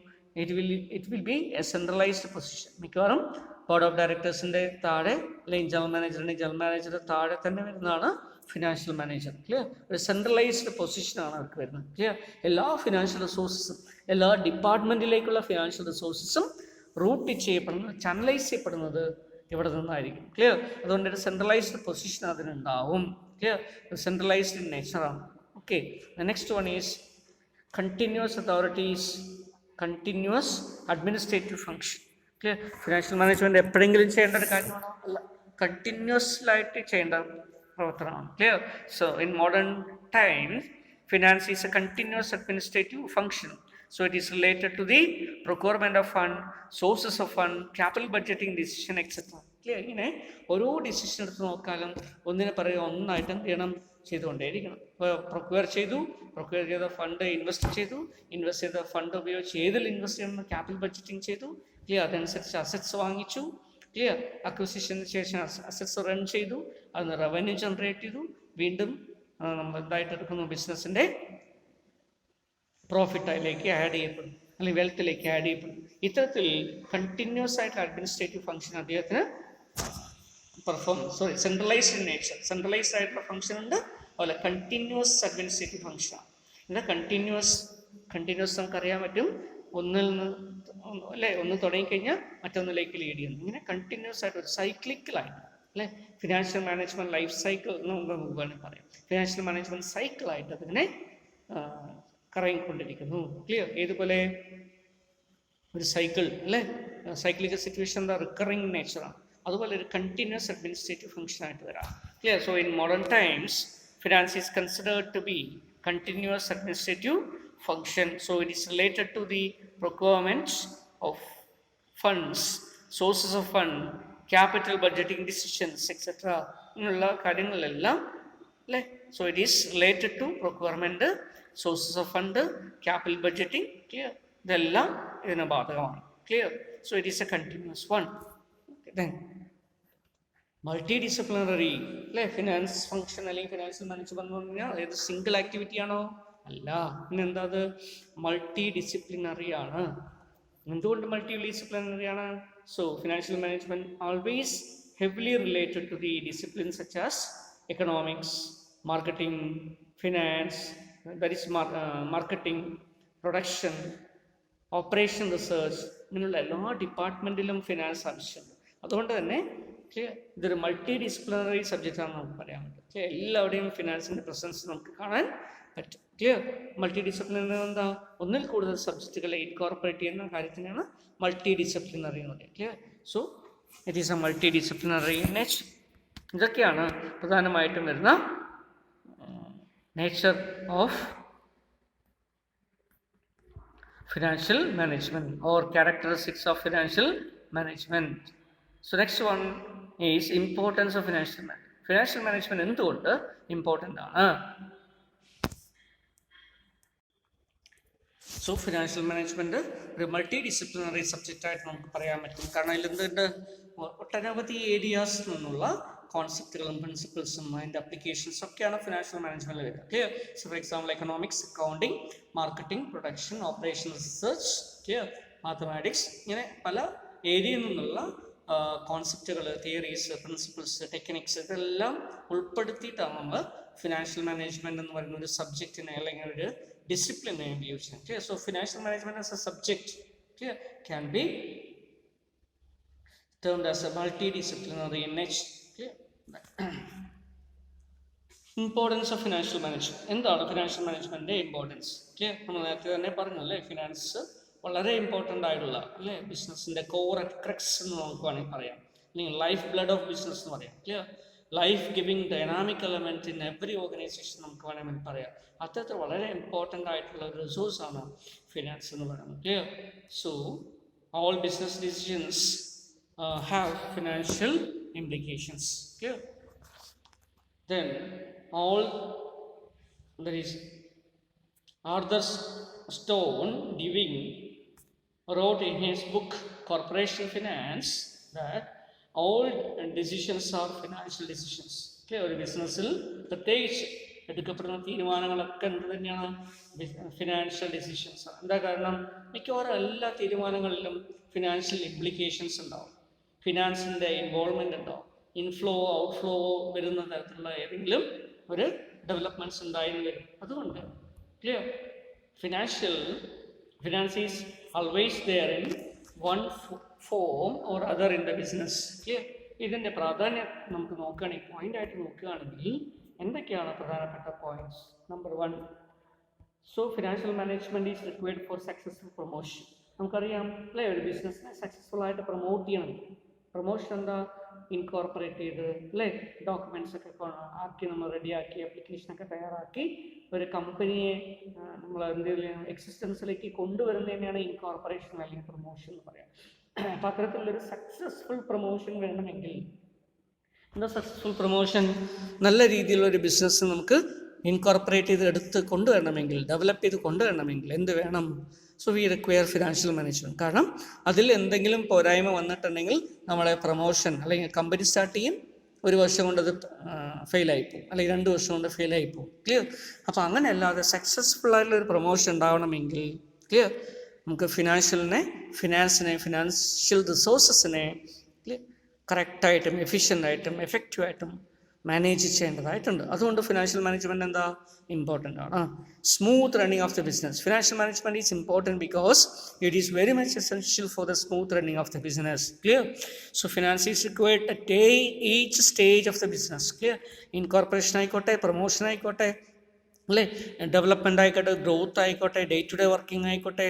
It will be a centralised position. മിക്കവാറും ബോർഡ് ഓഫ് ഡയറക്ടേഴ്സിൻ്റെ താഴെ അല്ലെങ്കിൽ ജനറൽ മാനേജറുടെ താഴെ തന്നെ വരുന്നതാണ് ഫിനാൻഷ്യൽ മാനേജർ. ക്ലിയർ? ഒരു സെൻട്രലൈസ്ഡ് പൊസിഷനാണ് അവർക്ക് വരുന്നത്. ക്ലിയർ? എല്ലാ ഫിനാൻഷ്യൽ റിസോഴ്സസും, എല്ലാ ഡിപ്പാർട്ട്മെൻറ്റിലേക്കുള്ള ഫിനാൻഷ്യൽ റിസോഴ്സസും റൂട്ട് ചെയ്യപ്പെടുന്നത്, ചാനലൈസ് ചെയ്യപ്പെടുന്നത് ഇവിടെ നിന്നായിരിക്കും. ക്ലിയർ? അതുകൊണ്ട് ഒരു സെൻട്രലൈസ്ഡ് പൊസിഷൻ അതിനുണ്ടാവും. ക്ലിയർ? സെൻട്രലൈസ്ഡ് ഇൻ നേച്ചറാണ്. Okay, the next one is continuous authorities, continuous administrative function. Clear? Financial management എപ്പോഴെങ്കിലും ചെയ്യേണ്ട ഒരു കാര്യമാണോ? അല്ല, കണ്ടിന്യൂസ്ലായിട്ട് ചെയ്യേണ്ട പ്രവർത്തനമാണ്. Clear? So in modern times finance is a continuous administrative function. So it is related to the procurement of fund, sources of fund, capital budgeting decision, etc. Clear? ഇങ്ങനെ ഓരോ decision എടുത്ത് നോക്കാനും ഒന്നിനെ പറയുക ഒന്നായിട്ട് എന്ത് ചെയ്യണം? ചെയ്തുകൊണ്ടേയിരിക്കണം. ഇപ്പോൾ പ്രൊക്യൂർ ചെയ്ത ഫണ്ട് ഇൻവെസ്റ്റ് ചെയ്ത ഫണ്ട് ഉപയോഗിച്ച് ഏതിൽ ഇൻവെസ്റ്റ് ചെയ്യണം? ക്യാപിറ്റൽ ബഡ്ജറ്റിംഗ് ചെയ്തു. ക്ലിയർ? അതനുസരിച്ച് അസറ്റ്സ് വാങ്ങിച്ചു. ക്ലിയർ? അക്വിസിഷന് ശേഷം അസറ്റ്സ് റൺ ചെയ്തു, അതിന് റവന്യൂ ജനറേറ്റ് ചെയ്തു, വീണ്ടും നമ്മൾ എന്തായിട്ട് എടുക്കുന്നു? ബിസിനസ്സിൻ്റെ പ്രോഫിറ്റ് അതിലേക്ക് ആഡ് ചെയ്യപ്പെടും, അല്ലെങ്കിൽ വെൽത്തിലേക്ക് ആഡ് ചെയ്യപ്പെടും. ഇത്തരത്തിൽ കണ്ടിന്യൂസ് ആയിട്ട് അഡ്മിനിസ്ട്രേറ്റീവ് ഫംഗ്ഷൻ അദ്ദേഹത്തിന് സെൻട്രലൈസ്ഡ് ഇൻ നേച്ചർ, സെൻട്രലൈസ്ഡ് ആയിട്ടുള്ള ഫംഗ്ഷൻ ഉണ്ട്, അതുപോലെ കണ്ടിന്യൂസ് അഡ്മിനിസ്ട്രേറ്റീവ് ഫംഗ്ഷനാണ്. ഇത് കണ്ടിന്യൂസ് നമുക്കറിയാൻ പറ്റും, ഒന്നിൽ നിന്ന് അല്ലേ, ഒന്ന് തുടങ്ങിക്കഴിഞ്ഞാൽ മറ്റൊന്നിലേക്ക് ലീഡ് ചെയ്യുന്നു. ഇങ്ങനെ കണ്ടിന്യൂസ് ആയിട്ട് ഒരു സൈക്ലിക്കലായിട്ട് അല്ലേ, ഫിനാൻഷ്യൽ മാനേജ്മെൻറ്റ് ലൈഫ് സൈക്കിൾ എന്ന് നമുക്ക് വേണമെങ്കിൽ പറയാം. ഫിനാൻഷ്യൽ മാനേജ്മെൻറ്റ് സൈക്കിളായിട്ട് അതിനെ കറങ്ങിക്കൊണ്ടിരിക്കുന്നു. ക്ലിയർ? ഏതുപോലെ ഒരു സൈക്കിൾ അല്ലേ, സൈക്ലിക്കൽ സിറ്റുവേഷൻ എന്താ, റിക്കറിങ് നേച്ചറാണ്. അതുപോലെ ഒരു കണ്ടിന്യൂസ് അഡ്മിനിസ്ട്രേറ്റീവ് ഫംഗ്ഷൻ ആയിട്ട് വരാം. Clear? So in modern times finance is considered to be continuous administrative function. So it is related to the procurement of funds, sources of fund, capital budgeting decisions, etc. എന്നുള്ള കാര്യങ്ങളെല്ലാം അല്ലേ. So it is related to procurement, sources of fund, capital budgeting. Clear? ഇതെല്ലാം ഇതിന് ബാധകമാണ്. Clear? So it is a continuous one. Then multi disciplinary അല്ലേ, finance function അല്ലെങ്കിൽ financial management എന്ന് പറഞ്ഞാൽ ഏത് സിംഗിൾ ആക്ടിവിറ്റി ആണോ? അല്ല. പിന്നെ എന്താ അത്? മൾട്ടി ഡിസിപ്ലിനറി ആണ്. എന്തുകൊണ്ട് മൾട്ടി ഡിസിപ്ലിനറി ആണ്? So financial management always heavily related to the discipline such as economics, marketing, finance, that is marketing, production, operation, research, ഇങ്ങനെയുള്ള എല്ലാ ഡിപ്പാർട്ട്മെൻറ്റിലും ഫിനാൻസ് ആവശ്യമുണ്ട്. അതുകൊണ്ട് തന്നെ ഇതൊരു മൾട്ടി ഡിസിപ്ലിനറി സബ്ജക്റ്റ് ആണെന്ന് നമുക്ക് പറയാൻ പറ്റും. എല്ലാവിടെയും ഫിനാൻസിൻ്റെ പ്രസൻസ് നമുക്ക് കാണാൻ പറ്റും. ക്ലിയർ? മൾട്ടി ഡിസിപ്ലിനറി എന്താ? ഒന്നിൽ കൂടുതൽ സബ്ജക്റ്റുകളെ ഇൻകോർപ്പറേറ്റ് ചെയ്യുന്ന കാര്യത്തിനാണ് മൾട്ടി ഡിസിപ്ലിനറി എന്ന് പറയുന്നത്. Clear? So it is A multi disciplinary nature. ഇതൊക്കെയാണ് പ്രധാനമായിട്ടും വരുന്ന nature of financial management or characteristics of financial management. So next one is importance of financial management. Financial management എന്തുകൊണ്ട് ഇമ്പോർട്ടൻ്റ് ആണ്? So financial management ഒരു multi disciplinary subject ആയിട്ട് നമുക്ക് പറയാൻ പറ്റും. കാരണം ഇതിലെന്തുണ്ട്? ഒട്ടനവധി ഏരിയാസ് നിന്നുള്ള കോൺസെപ്റ്റുകളും പ്രിൻസിപ്പിൾസും അതിൻ്റെ അപ്ലിക്കേഷൻസ് ഒക്കെയാണ് ഫിനാൻഷ്യൽ മാനേജ്മെൻറ്റിൽ വരുന്നത്. Clear? So for example economics, accounting, marketing, production, operation, research, clear, mathematics, ഇങ്ങനെ പല ഏരിയയിൽ നിന്നുള്ള കോൺസെപ്റ്റുകൾ, തിയറീസ്, പ്രിൻസിപ്പിൾസ്, ടെക്നിക്സ് ഇതെല്ലാം ഉൾപ്പെടുത്തിയിട്ടാണ് നമ്മൾ ഫിനാൻഷ്യൽ മാനേജ്മെൻറ്റ് എന്ന് പറയുന്ന ഒരു സബ്ജക്റ്റിനെ അല്ലെങ്കിൽ ഒരു ഡിസിപ്ലിനെ ഉപയോഗിച്ചത്. So financial management as A subject can be termed as a multidisciplinary in nature. Importance of financial management. എന്താണ് ഫിനാൻഷ്യൽ മാനേജ്മെൻറ്റിൻ്റെ ഇമ്പോർട്ടൻസ്? നമ്മൾ നേരത്തെ തന്നെ പറഞ്ഞല്ലേ, ഫിനാൻസ് വളരെ ഇമ്പോർട്ടൻ്റ് ആയിട്ടുള്ള അല്ലേ ബിസിനസ്സിൻ്റെ കോർ ക്രക്സ് എന്ന് നമുക്ക് വേണമെങ്കിൽ പറയാം, അല്ലെങ്കിൽ ലൈഫ് ബ്ലഡ് ഓഫ് ബിസിനസ് എന്ന് പറയാം. Clear? Life giving dynamic element in every organisation നമുക്ക് വേണമെങ്കിൽ പറയാം. അത്തരത്തിൽ വളരെ ഇമ്പോർട്ടൻ്റ് ആയിട്ടുള്ള ഒരു റിസോഴ്സാണ് ഫിനാൻസ് എന്ന് പറയുന്നത്. Clear? So all business decisions have financial implications. Clear? Then all there is Arthur Stone Dewing wrote in his book Corporation Finance that all decisions are financial decisions. Clear? ഒരു ബിസിനസ്സിൽ പ്രത്യേകിച്ച് എടുക്കപ്പെടുന്ന തീരുമാനങ്ങളൊക്കെ എന്ത് തന്നെയാണ്? ഫിനാൻഷ്യൽ ഡിസിഷൻസ് ആണ്. എന്താ കാരണം? മിക്കവാറും എല്ലാ തീരുമാനങ്ങളിലും ഫിനാൻഷ്യൽ ഇംപ്ലിക്കേഷൻസ് ഉണ്ടാവും, ഫിനാൻസിൻ്റെ ഇൻവോൾവ്മെൻ്റ് ഉണ്ടാവും, ഇൻഫ്ലോ ഔട്ട്ഫ്ലോ വരുന്ന തരത്തിലുള്ള ഏതെങ്കിലും ഒരു ഡെവലപ്മെൻറ്റ്സ് ഉണ്ടായെന്ന് വരും. അതുകൊണ്ട് clear? Finance is always there in one form or other in the business. Clear? ഇതിൻ്റെ പ്രാധാന്യം നമുക്ക് നോക്കുകയാണെങ്കിൽ, പോയിൻ്റായിട്ട് നോക്കുകയാണെങ്കിൽ എന്തൊക്കെയാണ് പ്രധാനപ്പെട്ട points? Number 1, so financial management is required for successful promotion. നമുക്കറിയാം അല്ലേ, ഒരു ബിസിനസ്സിനെ സക്സസ്ഫുൾ ആയിട്ട് പ്രൊമോട്ട് ചെയ്യണം. പ്രൊമോഷൻ എന്താ? ഇൻകോർപ്പറേറ്റ് ചെയ്ത് അല്ലേ, ഡോക്യുമെൻറ്റ്സ് ഒക്കെ ആക്കി നമ്മൾ റെഡിയാക്കി അപ്ലിക്കേഷനൊക്കെ തയ്യാറാക്കി ഒരു കമ്പനിയെ നമ്മൾ എന്തെങ്കിലും എക്സിസ്റ്റൻസിലേക്ക് കൊണ്ടുവരുന്നതിനെയാണ് ഇൻകോർപ്പറേഷൻ അല്ലെങ്കിൽ പ്രൊമോഷൻ എന്ന് പറയാം. അപ്പോൾ അത്തരത്തിലുള്ളൊരു സക്സസ്ഫുൾ പ്രൊമോഷൻ വേണമെങ്കിൽ, എന്താ സക്സസ്ഫുൾ പ്രൊമോഷൻ? നല്ല രീതിയിലുള്ളൊരു ബിസിനസ് നമുക്ക് ഇൻകോർപ്പറേറ്റ് ചെയ്ത് എടുത്ത് കൊണ്ടുവരണമെങ്കിൽ, ഡെവലപ്പ് ചെയ്ത് കൊണ്ടുവരണമെങ്കിൽ എന്ത് വേണം? So we require financial management. കാരണം അതിൽ എന്തെങ്കിലും പോരായ്മ വന്നിട്ടുണ്ടെങ്കിൽ നമ്മളെ പ്രൊമോഷൻ അല്ലെങ്കിൽ കമ്പനി സ്റ്റാർട്ട് ചെയ്യും ഒരു വർഷം കൊണ്ടത് ഫെയിലായിപ്പോവും, അല്ലെങ്കിൽ 2 വർഷം കൊണ്ട് ഫെയിലായിപ്പോവും. ക്ലിയർ? അപ്പോൾ അങ്ങനെയല്ലാതെ സക്സസ്ഫുള്ളായിട്ടുള്ള ഒരു പ്രൊമോഷൻ ഉണ്ടാവണമെങ്കിൽ, ക്ലിയർ, നമുക്ക് ഫിനാൻഷ്യൽ റിസോഴ്സസിനെ കറക്റ്റായിട്ടും എഫിഷ്യൻ്റായിട്ടും എഫക്റ്റീവായിട്ടും മാനേജ് ചെയ്യേണ്ടതായിട്ടുണ്ട്. അതുകൊണ്ട് ഫിനാൻഷ്യൽ മാനേജ്മെൻറ്റ് എന്താ ഇമ്പോർട്ടൻ്റ് ആണ്. Smooth running of the business. Financial management is important because it is very much essential for the smooth running of the business. Clear? So finance is required at each stage of the business. Clear? Incorporation ആയിക്കോട്ടെ, promotion ആയിക്കോട്ടെ, അല്ലേ, development ആയിക്കോട്ടെ, growth ആയിക്കോട്ടെ, day to day working ആയിക്കോട്ടെ,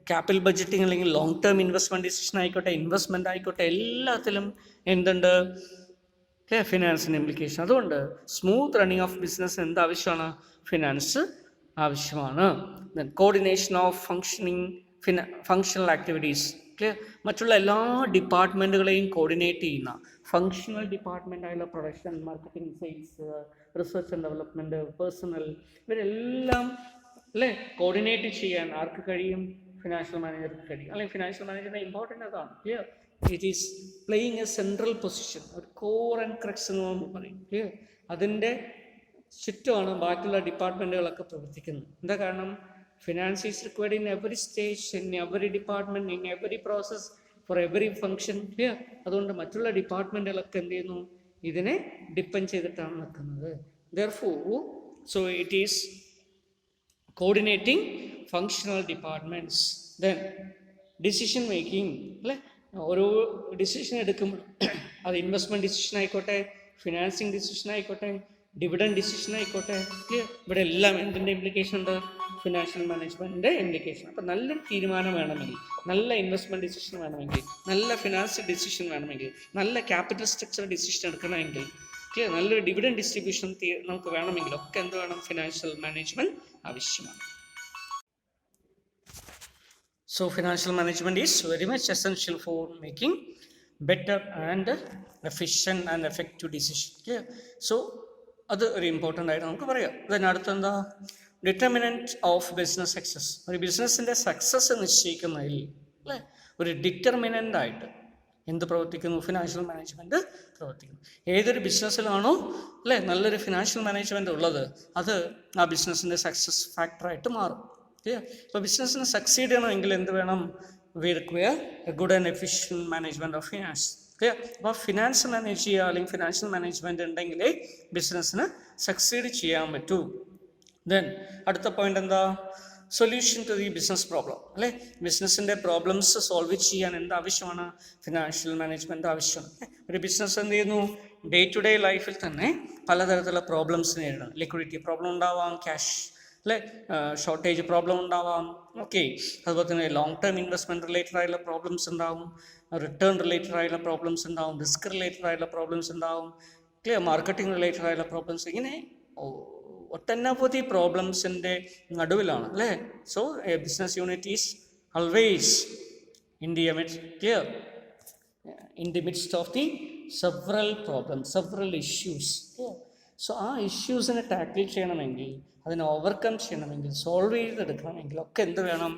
capital budgeting അല്ലെങ്കിൽ long term investment decision ആയിക്കോട്ടെ, investment ആയിക്കോട്ടെ, എല്ലാത്തിലും എന്തുണ്ട്? ഫിനാൻസിന് ഇംപ്ലിക്കേഷൻ. അതുകൊണ്ട് സ്മൂത്ത് റണ്ണിങ് ഓഫ് ബിസിനസ് എന്ത് ആവശ്യമാണ്? ഫിനാൻസ് ആവശ്യമാണ്. Coordination of functional activities. Clear? മറ്റുള്ള എല്ലാ ഡിപ്പാർട്ട്മെൻറ്റുകളെയും കോർഡിനേറ്റ് ചെയ്യുന്ന ഫങ്ഷണൽ ഡിപ്പാർട്ട്മെൻ്റ് ആയുള്ള production, marketing, sales, research and development, personal, ഇവരെല്ലാം അല്ലേ കോർഡിനേറ്റ് ചെയ്യാൻ ആർക്ക് കഴിയും? ഫിനാൻഷ്യൽ മാനേജർക്ക് കഴിയും. അല്ലെങ്കിൽ ഫിനാൻഷ്യൽ മാനേജറിൻ്റെ ഇമ്പോർട്ടൻ്റ് അതാണ്. Clear? It is playing A central position, ഒരു കോർ ആൻഡ് ക്രക്സ് എന്ന് നമ്മൾ പറയും. ക്ലിയർ? അതിൻ്റെ ചുറ്റുമാണ് ബാക്കിയുള്ള ഡിപ്പാർട്ട്മെൻറ്റുകളൊക്കെ പ്രവർത്തിക്കുന്നത്. എന്താ കാരണം? Finance is required in every stage, in every department, in every process, for every function. Clear? അതുകൊണ്ട് മറ്റുള്ള ഡിപ്പാർട്ട്മെൻറ്റുകളൊക്കെ എന്ത് ചെയ്യുന്നു? ഇതിനെ ഡിപ്പെൻഡ് ചെയ്തിട്ടാണ് നിൽക്കുന്നത്. Therefore, so it is coordinating functional departments. Then decision making, അല്ലേ, ഓരോ ഡിസിഷൻ എടുക്കുമ്പോൾ അത് ഇൻവെസ്റ്റ്മെൻറ്റ് ഡിസിഷൻ ആയിക്കോട്ടെ, ഫിനാൻസിങ് ഡിസിഷൻ ആയിക്കോട്ടെ, ഡിവിഡൻഡ് ഡിസിഷൻ ആയിക്കോട്ടെ, ക്ലിയർ? ഇവിടെ എല്ലാം എന്തിൻ്റെ ഇംപ്ലിക്കേഷൻ ഉണ്ട്? ഫിനാൻഷ്യൽ മാനേജ്മെൻറ്റിൻ്റെ ഇംപ്ലിക്കേഷൻ. അപ്പോൾ നല്ലൊരു തീരുമാനം വേണമെങ്കിൽ, നല്ല ഇൻവെസ്റ്റ്മെൻറ്റ് ഡിസിഷൻ വേണമെങ്കിൽ, നല്ല ഫിനാൻഷ്യൽ ഡിസിഷൻ വേണമെങ്കിൽ, നല്ല ക്യാപിറ്റൽ സ്ട്രക്ചർ ഡിസിഷൻ എടുക്കണമെങ്കിൽ, ക്ലിയർ, നല്ലൊരു ഡിവിഡൻഡ് ഡിസ്ട്രിബ്യൂഷൻ നമുക്ക് വേണമെങ്കിൽ ഒക്കെ എന്ത് വേണം? ഫിനാൻഷ്യൽ മാനേജ്മെൻറ്റ് ആവശ്യമാണ്. So financial management is very much essential for making better and efficient and effective decision. Clear? So അത് ഒരു ഇമ്പോർട്ടൻ്റ് ആയിട്ട് നമുക്ക് പറയാം. അതിനടുത്തെന്താ? Determinant of business success. ഒരു ബിസിനസ്സിൻ്റെ സക്സസ് നിശ്ചയിക്കുന്നതിൽ, അല്ലേ, ഒരു ഡിറ്റർമിനൻ്റ് ആയിട്ട് എന്ത് പ്രവർത്തിക്കുന്നു? ഫിനാൻഷ്യൽ മാനേജ്മെൻറ്റ് പ്രവർത്തിക്കുന്നു. ഏതൊരു ബിസിനസ്സിലാണോ, അല്ലേ, നല്ലൊരു ഫിനാൻഷ്യൽ മാനേജ്മെൻറ്റ് ഉള്ളത്, അത് ആ ബിസിനസ്സിൻ്റെ സക്സസ് ഫാക്ടറായിട്ട് മാറും. ഇപ്പോൾ ബിസിനസ്സിന് സക്സീഡ് ചെയ്യണമെങ്കിൽ എന്ത് വേണം? V require A good and efficient management of finance. അപ്പോൾ ഫിനാൻസ് മാനേജ് ചെയ്യുക അല്ലെങ്കിൽ ഫിനാൻഷ്യൽ മാനേജ്മെൻറ്റ് ഉണ്ടെങ്കിലേ ബിസിനസ്സിന് സക്സീഡ് ചെയ്യാൻ പറ്റൂ. ദെൻ അടുത്ത പോയിന്റ് എന്താ? Solution to the business problem, അല്ലേ, ബിസിനസ്സിൻ്റെ പ്രോബ്ലംസ് സോൾവ് ചെയ്യാൻ എന്ത് ആവശ്യമാണ്? ഫിനാൻഷ്യൽ മാനേജ്മെൻറ്റ് ആവശ്യമാണ്. ഒരു ബിസിനസ് എന്ത് ചെയ്യുന്നു? ഡേ ടു ഡേ ലൈഫിൽ തന്നെ പലതരത്തിലുള്ള പ്രോബ്ലംസ് നേരിടണം. ലിക്വിഡിറ്റി പ്രോബ്ലം ഉണ്ടാവാം, ക്യാഷ്, അല്ലേ, ഷോർട്ടേജ് പ്രോബ്ലം ഉണ്ടാവാം, ഓക്കെ. അതുപോലെ തന്നെ ലോങ് ടേം ഇൻവെസ്റ്റ്മെൻറ്റ് റിലേറ്റഡ് ആയിട്ടുള്ള പ്രോബ്ലംസ് ഉണ്ടാവും, റിട്ടേൺ റിലേറ്റഡ് ആയിട്ടുള്ള പ്രോബ്ലംസ് ഉണ്ടാവും, റിസ്ക് റിലേറ്റഡ് ആയിട്ടുള്ള പ്രോബ്ലംസ് ഉണ്ടാവും, ക്ലിയർ, മാർക്കറ്റിംഗ് റിലേറ്റഡ് ആയിട്ടുള്ള പ്രോബ്ലംസ്. ഇങ്ങനെ ഒട്ടനവധി പ്രോബ്ലംസിൻ്റെ നടുവിലാണ്, അല്ലേ. So A business unit is always in the clear in the midst of the several problems, several issues. So ആ ഇഷ്യൂസിനെ ടാക്കിൾ ചെയ്യണമെങ്കിൽ, അതിനെ ഓവർകം ചെയ്യണമെങ്കിൽ, സോൾവ് ചെയ്തെടുക്കണമെങ്കിൽ ഒക്കെ എന്ത് വേണം?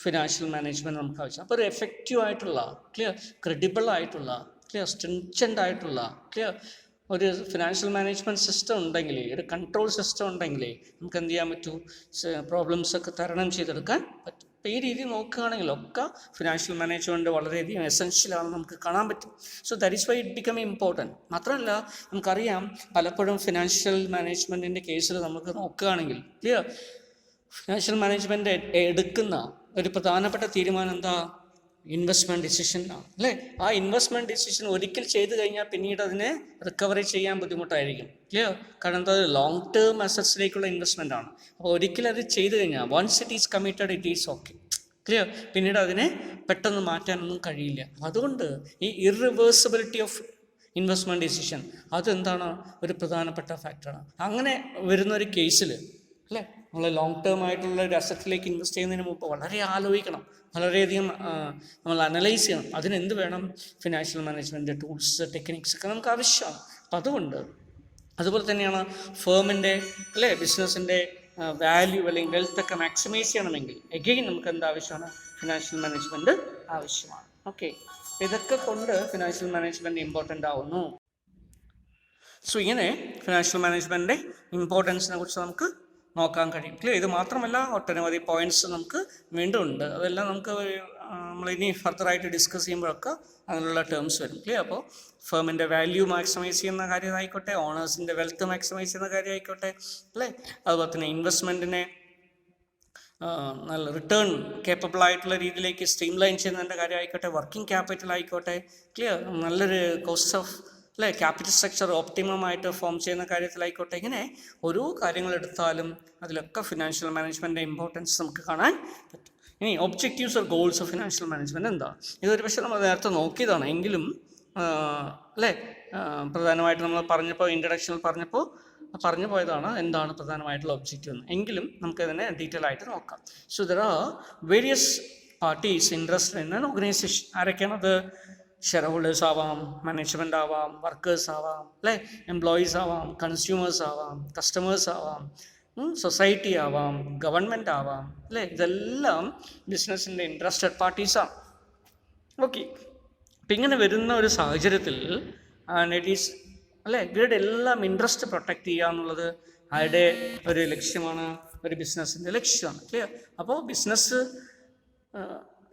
ഫിനാൻഷ്യൽ മാനേജ്മെൻറ്റ് നമുക്ക് ആവശ്യം. അപ്പോൾ ഒരു എഫക്റ്റീവ് ആയിട്ടുള്ള, ക്ലിയർ, ക്രെഡിബിൾ ആയിട്ടുള്ള, ക്ലിയർ, സ്ട്രിഞ്ചൻ്റ് ആയിട്ടുള്ള, ക്ലിയർ, ഒരു ഫിനാൻഷ്യൽ മാനേജ്മെൻറ്റ് സിസ്റ്റം ഉണ്ടെങ്കിൽ, ഒരു കൺട്രോൾ സിസ്റ്റം ഉണ്ടെങ്കിൽ നമുക്ക് എന്ത് ചെയ്യാൻ പറ്റൂ? പ്രോബ്ലംസൊക്കെ തരണം ചെയ്തെടുക്കാൻ പറ്റും. അപ്പോൾ ഈ രീതി നോക്കുകയാണെങ്കിൽ ഒക്കെ ഫിനാൻഷ്യൽ മാനേജ്മെൻറ്റ് വളരെയധികം എസെൻഷ്യലാണെന്ന് നമുക്ക് കാണാൻ പറ്റും. So that is why it become important. മാത്രമല്ല നമുക്കറിയാം, പലപ്പോഴും ഫിനാൻഷ്യൽ മാനേജ്മെൻറ്റിൻ്റെ കേസിൽ നമുക്ക് നോക്കുകയാണെങ്കിൽ, ക്ലിയർ, ഫിനാൻഷ്യൽ മാനേജ്മെൻറ്റ് എടുക്കുന്ന ഒരു പ്രധാനപ്പെട്ട തീരുമാനം എന്താ? ഇൻവെസ്റ്റ്മെൻറ്റ് ഡിസിഷനാണ്, അല്ലേ. ആ ഇൻവെസ്റ്റ്മെൻറ്റ് ഡിസിഷൻ ഒരിക്കൽ ചെയ്ത് കഴിഞ്ഞാൽ പിന്നീട് അതിനെ റിക്കവറി ചെയ്യാൻ ബുദ്ധിമുട്ടായിരിക്കും, ക്ലിയർ. കാരണം എന്താ? ലോങ് ടേം അസറ്റ്സിലേക്കുള്ള ഇൻവെസ്റ്റ്മെൻ്റ് ആണ്. അപ്പോൾ ഒരിക്കലും അത് ചെയ്ത് കഴിഞ്ഞാൽ, once it is committed it is okay, clear, പിന്നീട് അതിനെ പെട്ടെന്ന് മാറ്റാനൊന്നും കഴിയില്ല. അതുകൊണ്ട് ഈ ഇറിവേഴ്സിബിലിറ്റി ഓഫ് ഇൻവെസ്റ്റ്മെൻറ്റ് ഡിസിഷൻ അതെന്താണ്? ഒരു പ്രധാനപ്പെട്ട ഫാക്ടറാണ്. അങ്ങനെ വരുന്നൊരു കേസിൽ, അല്ലേ, നമ്മൾ ലോങ് ടേം ആയിട്ടുള്ള ഒരു അസറ്റിലേക്ക് ഇൻവെസ്റ്റ് ചെയ്യുന്നതിന് മുമ്പ് വളരെ ആലോചിക്കണം, വളരെയധികം നമ്മൾ അനലൈസ് ചെയ്യണം. അതിനെന്ത് വേണം? ഫിനാൻഷ്യൽ മാനേജ്മെൻറ്റ് ടൂൾസ്, ടെക്നിക്സ് ഒക്കെ നമുക്ക് ആവശ്യമാണ്. അപ്പം അതുപോലെ തന്നെയാണ് ഫേമിൻ്റെ, അല്ലേ, ബിസിനസ്സിൻ്റെ വാല്യൂ അല്ലെങ്കിൽ വെൽത്ത് ഒക്കെ മാക്സിമൈസ് ചെയ്യണമെങ്കിൽ എഗെയിൻ നമുക്ക് എന്ത് ആവശ്യമാണ്? ഫിനാൻഷ്യൽ മാനേജ്മെൻറ്റ് ആവശ്യമാണ്. ഓക്കെ, ഇതൊക്കെ കൊണ്ട് ഫിനാൻഷ്യൽ മാനേജ്മെൻറ്റ് ഇമ്പോർട്ടൻ്റ് ആവുന്നു. സോ ഇങ്ങനെ ഫിനാൻഷ്യൽ മാനേജ്മെൻറ്റിൻ്റെ ഇമ്പോർട്ടൻസിനെ കുറിച്ച് നമുക്ക് നോക്കാൻ കഴിയും. ക്ലിയർ? ഇത് മാത്രമല്ല ഒട്ടനവധി പോയിന്റ്സ് നമുക്ക് വീണ്ടും ഉണ്ട്. അതെല്ലാം നമുക്ക് നമ്മളിനി ഫർദറായിട്ട് ഡിസ്കസ് ചെയ്യുമ്പോഴൊക്കെ അതിനുള്ള ടേംസ് വരും. ക്ലിയർ? അപ്പോൾ ഫേമിൻ്റെ വാല്യൂ മാക്സിമൈസ് ചെയ്യുന്ന കാര്യമായിക്കോട്ടെ, ഓണേഴ്സിൻ്റെ വെൽത്ത് മാക്സിമൈസ് ചെയ്യുന്ന കാര്യമായിക്കോട്ടെ, അല്ലേ, അതുപോലെ തന്നെ ഇൻവെസ്റ്റ്മെൻറ്റിനെ നല്ല റിട്ടേൺ കേപ്പബിൾ ആയിട്ടുള്ള രീതിയിലേക്ക് സ്ട്രീം ലൈൻ ചെയ്യുന്നതിൻ്റെ കാര്യമായിക്കോട്ടെ, വർക്കിംഗ് ക്യാപിറ്റൽ ആയിക്കോട്ടെ, ക്ലിയർ, നല്ലൊരു കോസ്റ്റ് ഓഫ് അല്ലേ ക്യാപിറ്റൽ സ്ട്രക്ചർ ഓപ്റ്റിമം ആയിട്ട് ഫോം ചെയ്യുന്ന കാര്യത്തിലായിക്കോട്ടെ, ഇങ്ങനെ ഓരോ കാര്യങ്ങളെടുത്താലും അതിലൊക്കെ ഫിനാൻഷ്യൽ മാനേജ്മെൻറ്റിൻ്റെ ഇമ്പോർട്ടൻസ് നമുക്ക് കാണാൻ പറ്റും. ഇനി objectives or goals of financial management എന്താ? ഇതൊരു പക്ഷേ നമ്മൾ നേരത്തെ നോക്കിയതാണ്, എങ്കിലും അല്ലേ പ്രധാനമായിട്ട് നമ്മൾ ഇൻട്രഡക്ഷനിൽ പറഞ്ഞു പോയതാണ് എന്താണ് പ്രധാനമായിട്ടുള്ള ഒബ്ജക്റ്റീവ് എന്ന്. എങ്കിലും നമുക്കതിനെ ഡീറ്റെയിൽ ആയിട്ട് നോക്കാം. So there are various parties interested in an organisation. ആരൊക്കെയാണത്? ഷെയർ ഹോൾഡേഴ്സ് ആവാം, മാനേജ്മെൻ്റ് ആവാം, വർക്കേഴ്സ് ആവാം, അല്ലേ, എംപ്ലോയീസ് ആവാം, കൺസ്യൂമേഴ്സ് ആവാം, കസ്റ്റമേഴ്സ് ആവാം, സൊസൈറ്റി ആവാം, ഗവൺമെൻറ് ആവാം, അല്ലേ, ഇതെല്ലാം ബിസിനസ്സിൻ്റെ ഇൻട്രസ്റ്റഡ് പാർട്ടീസാണ്. ഓക്കെ, അപ്പം ഇങ്ങനെ വരുന്ന ഒരു സാഹചര്യത്തിൽ ഇറ്റ് ഈസ് അല്ലേ ഇവരുടെ എല്ലാം ഇൻട്രസ്റ്റ് പ്രൊട്ടക്റ്റ് ചെയ്യുക എന്നുള്ളത് അവരുടെ ഒരു ലക്ഷ്യമാണ്, ഒരു ബിസിനസ്സിൻ്റെ ലക്ഷ്യമാണ്. ക്ലിയർ? അപ്പോൾ ബിസിനസ്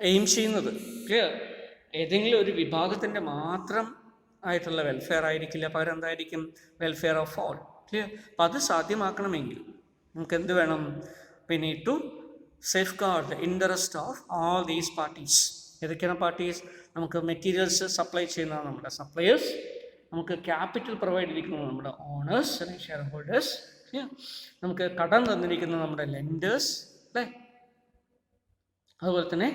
എയിം ചെയ്യുന്നത് ക്ലിയർ ഏതെങ്കിലും ഒരു വിഭാഗത്തിൻ്റെ മാത്രം ആയിട്ടുള്ള വെൽഫെയർ ആയിരിക്കില്ല, പകരം എന്തായിരിക്കും? Welfare of all. ക്ലിയർ? അപ്പം അത് സാധ്യമാക്കണമെങ്കിൽ നമുക്ക് എന്ത് വേണം? We need to safeguard the interest of all these parties. ഏതൊക്കെയാണ് പാർട്ടീസ്? നമുക്ക് മെറ്റീരിയൽസ് സപ്ലൈ ചെയ്യുന്നതാണ് നമ്മുടെ സപ്ലയേഴ്സ്, നമുക്ക് ക്യാപിറ്റൽ പ്രൊവൈഡ് ചെയ്തിരിക്കുന്നത് നമ്മുടെ ഓണേഴ്സ് അല്ലെങ്കിൽ ഷെയർ ഹോൾഡേഴ്സ്, നമുക്ക് കടം തന്നിരിക്കുന്നത് നമ്മുടെ ലെൻഡേഴ്സ്, അല്ലേ, അതുപോലെ തന്നെ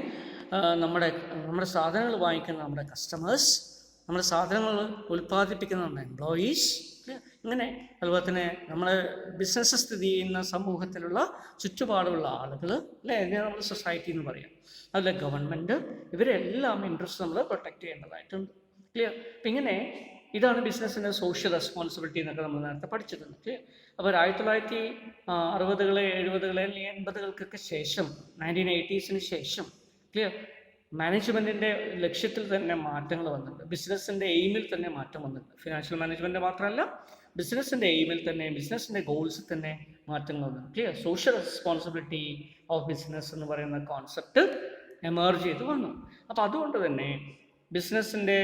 നമ്മുടെ സാധനങ്ങൾ വാങ്ങിക്കുന്ന നമ്മുടെ കസ്റ്റമേഴ്സ്, നമ്മുടെ സാധനങ്ങൾ ഉൽപ്പാദിപ്പിക്കുന്ന നമ്മുടെ എംപ്ലോയീസ്, ഇങ്ങനെ അതുപോലെ തന്നെ നമ്മളെ ബിസിനസ് സ്ഥിതി ചെയ്യുന്ന സമൂഹത്തിലുള്ള ചുറ്റുപാടുള്ള ആളുകൾ, അല്ലേ, ഇതിനെ നമ്മൾ സൊസൈറ്റി എന്ന് പറയാം, അതുപോലെ ഗവൺമെൻറ്, ഇവരെല്ലാം ഇൻട്രസ്റ്റ് നമ്മൾ പ്രൊട്ടക്റ്റ് ചെയ്യേണ്ടതായിട്ടുണ്ട്. ക്ലിയർ? അപ്പം ഇങ്ങനെ ഇതാണ് ബിസിനസ്സിൻ്റെ സോഷ്യൽ റെസ്പോൺസിബിലിറ്റി എന്നൊക്കെ നമ്മൾ നേരത്തെ പഠിച്ചിട്ടുണ്ട്. അപ്പോൾ 1960 70 അല്ലെങ്കിൽ 80 ശേഷം 1980s ശേഷം ക്ലിയർ മാനേജ്മെൻറ്റിൻ്റെ ലക്ഷ്യത്തിൽ തന്നെ മാറ്റങ്ങൾ വന്നിട്ടുണ്ട്, ബിസിനസ്സിൻ്റെ എയിമിൽ തന്നെ മാറ്റം വന്നിട്ടുണ്ട്. ഫിനാൻഷ്യൽ മാനേജ്മെൻറ്റ് മാത്രമല്ല, ബിസിനസ്സിൻ്റെ എയിമിൽ തന്നെ, ബിസിനസ്സിൻ്റെ ഗോൾസിൽ തന്നെ മാറ്റങ്ങൾ വന്നിട്ടുണ്ട്. Clear? Social responsibility of business എന്ന് പറയുന്ന കോൺസെപ്റ്റ് എമേർജ് ചെയ്ത് വന്നു. അപ്പോൾ അതുകൊണ്ട് തന്നെ ബിസിനസ്സിൻ്റെ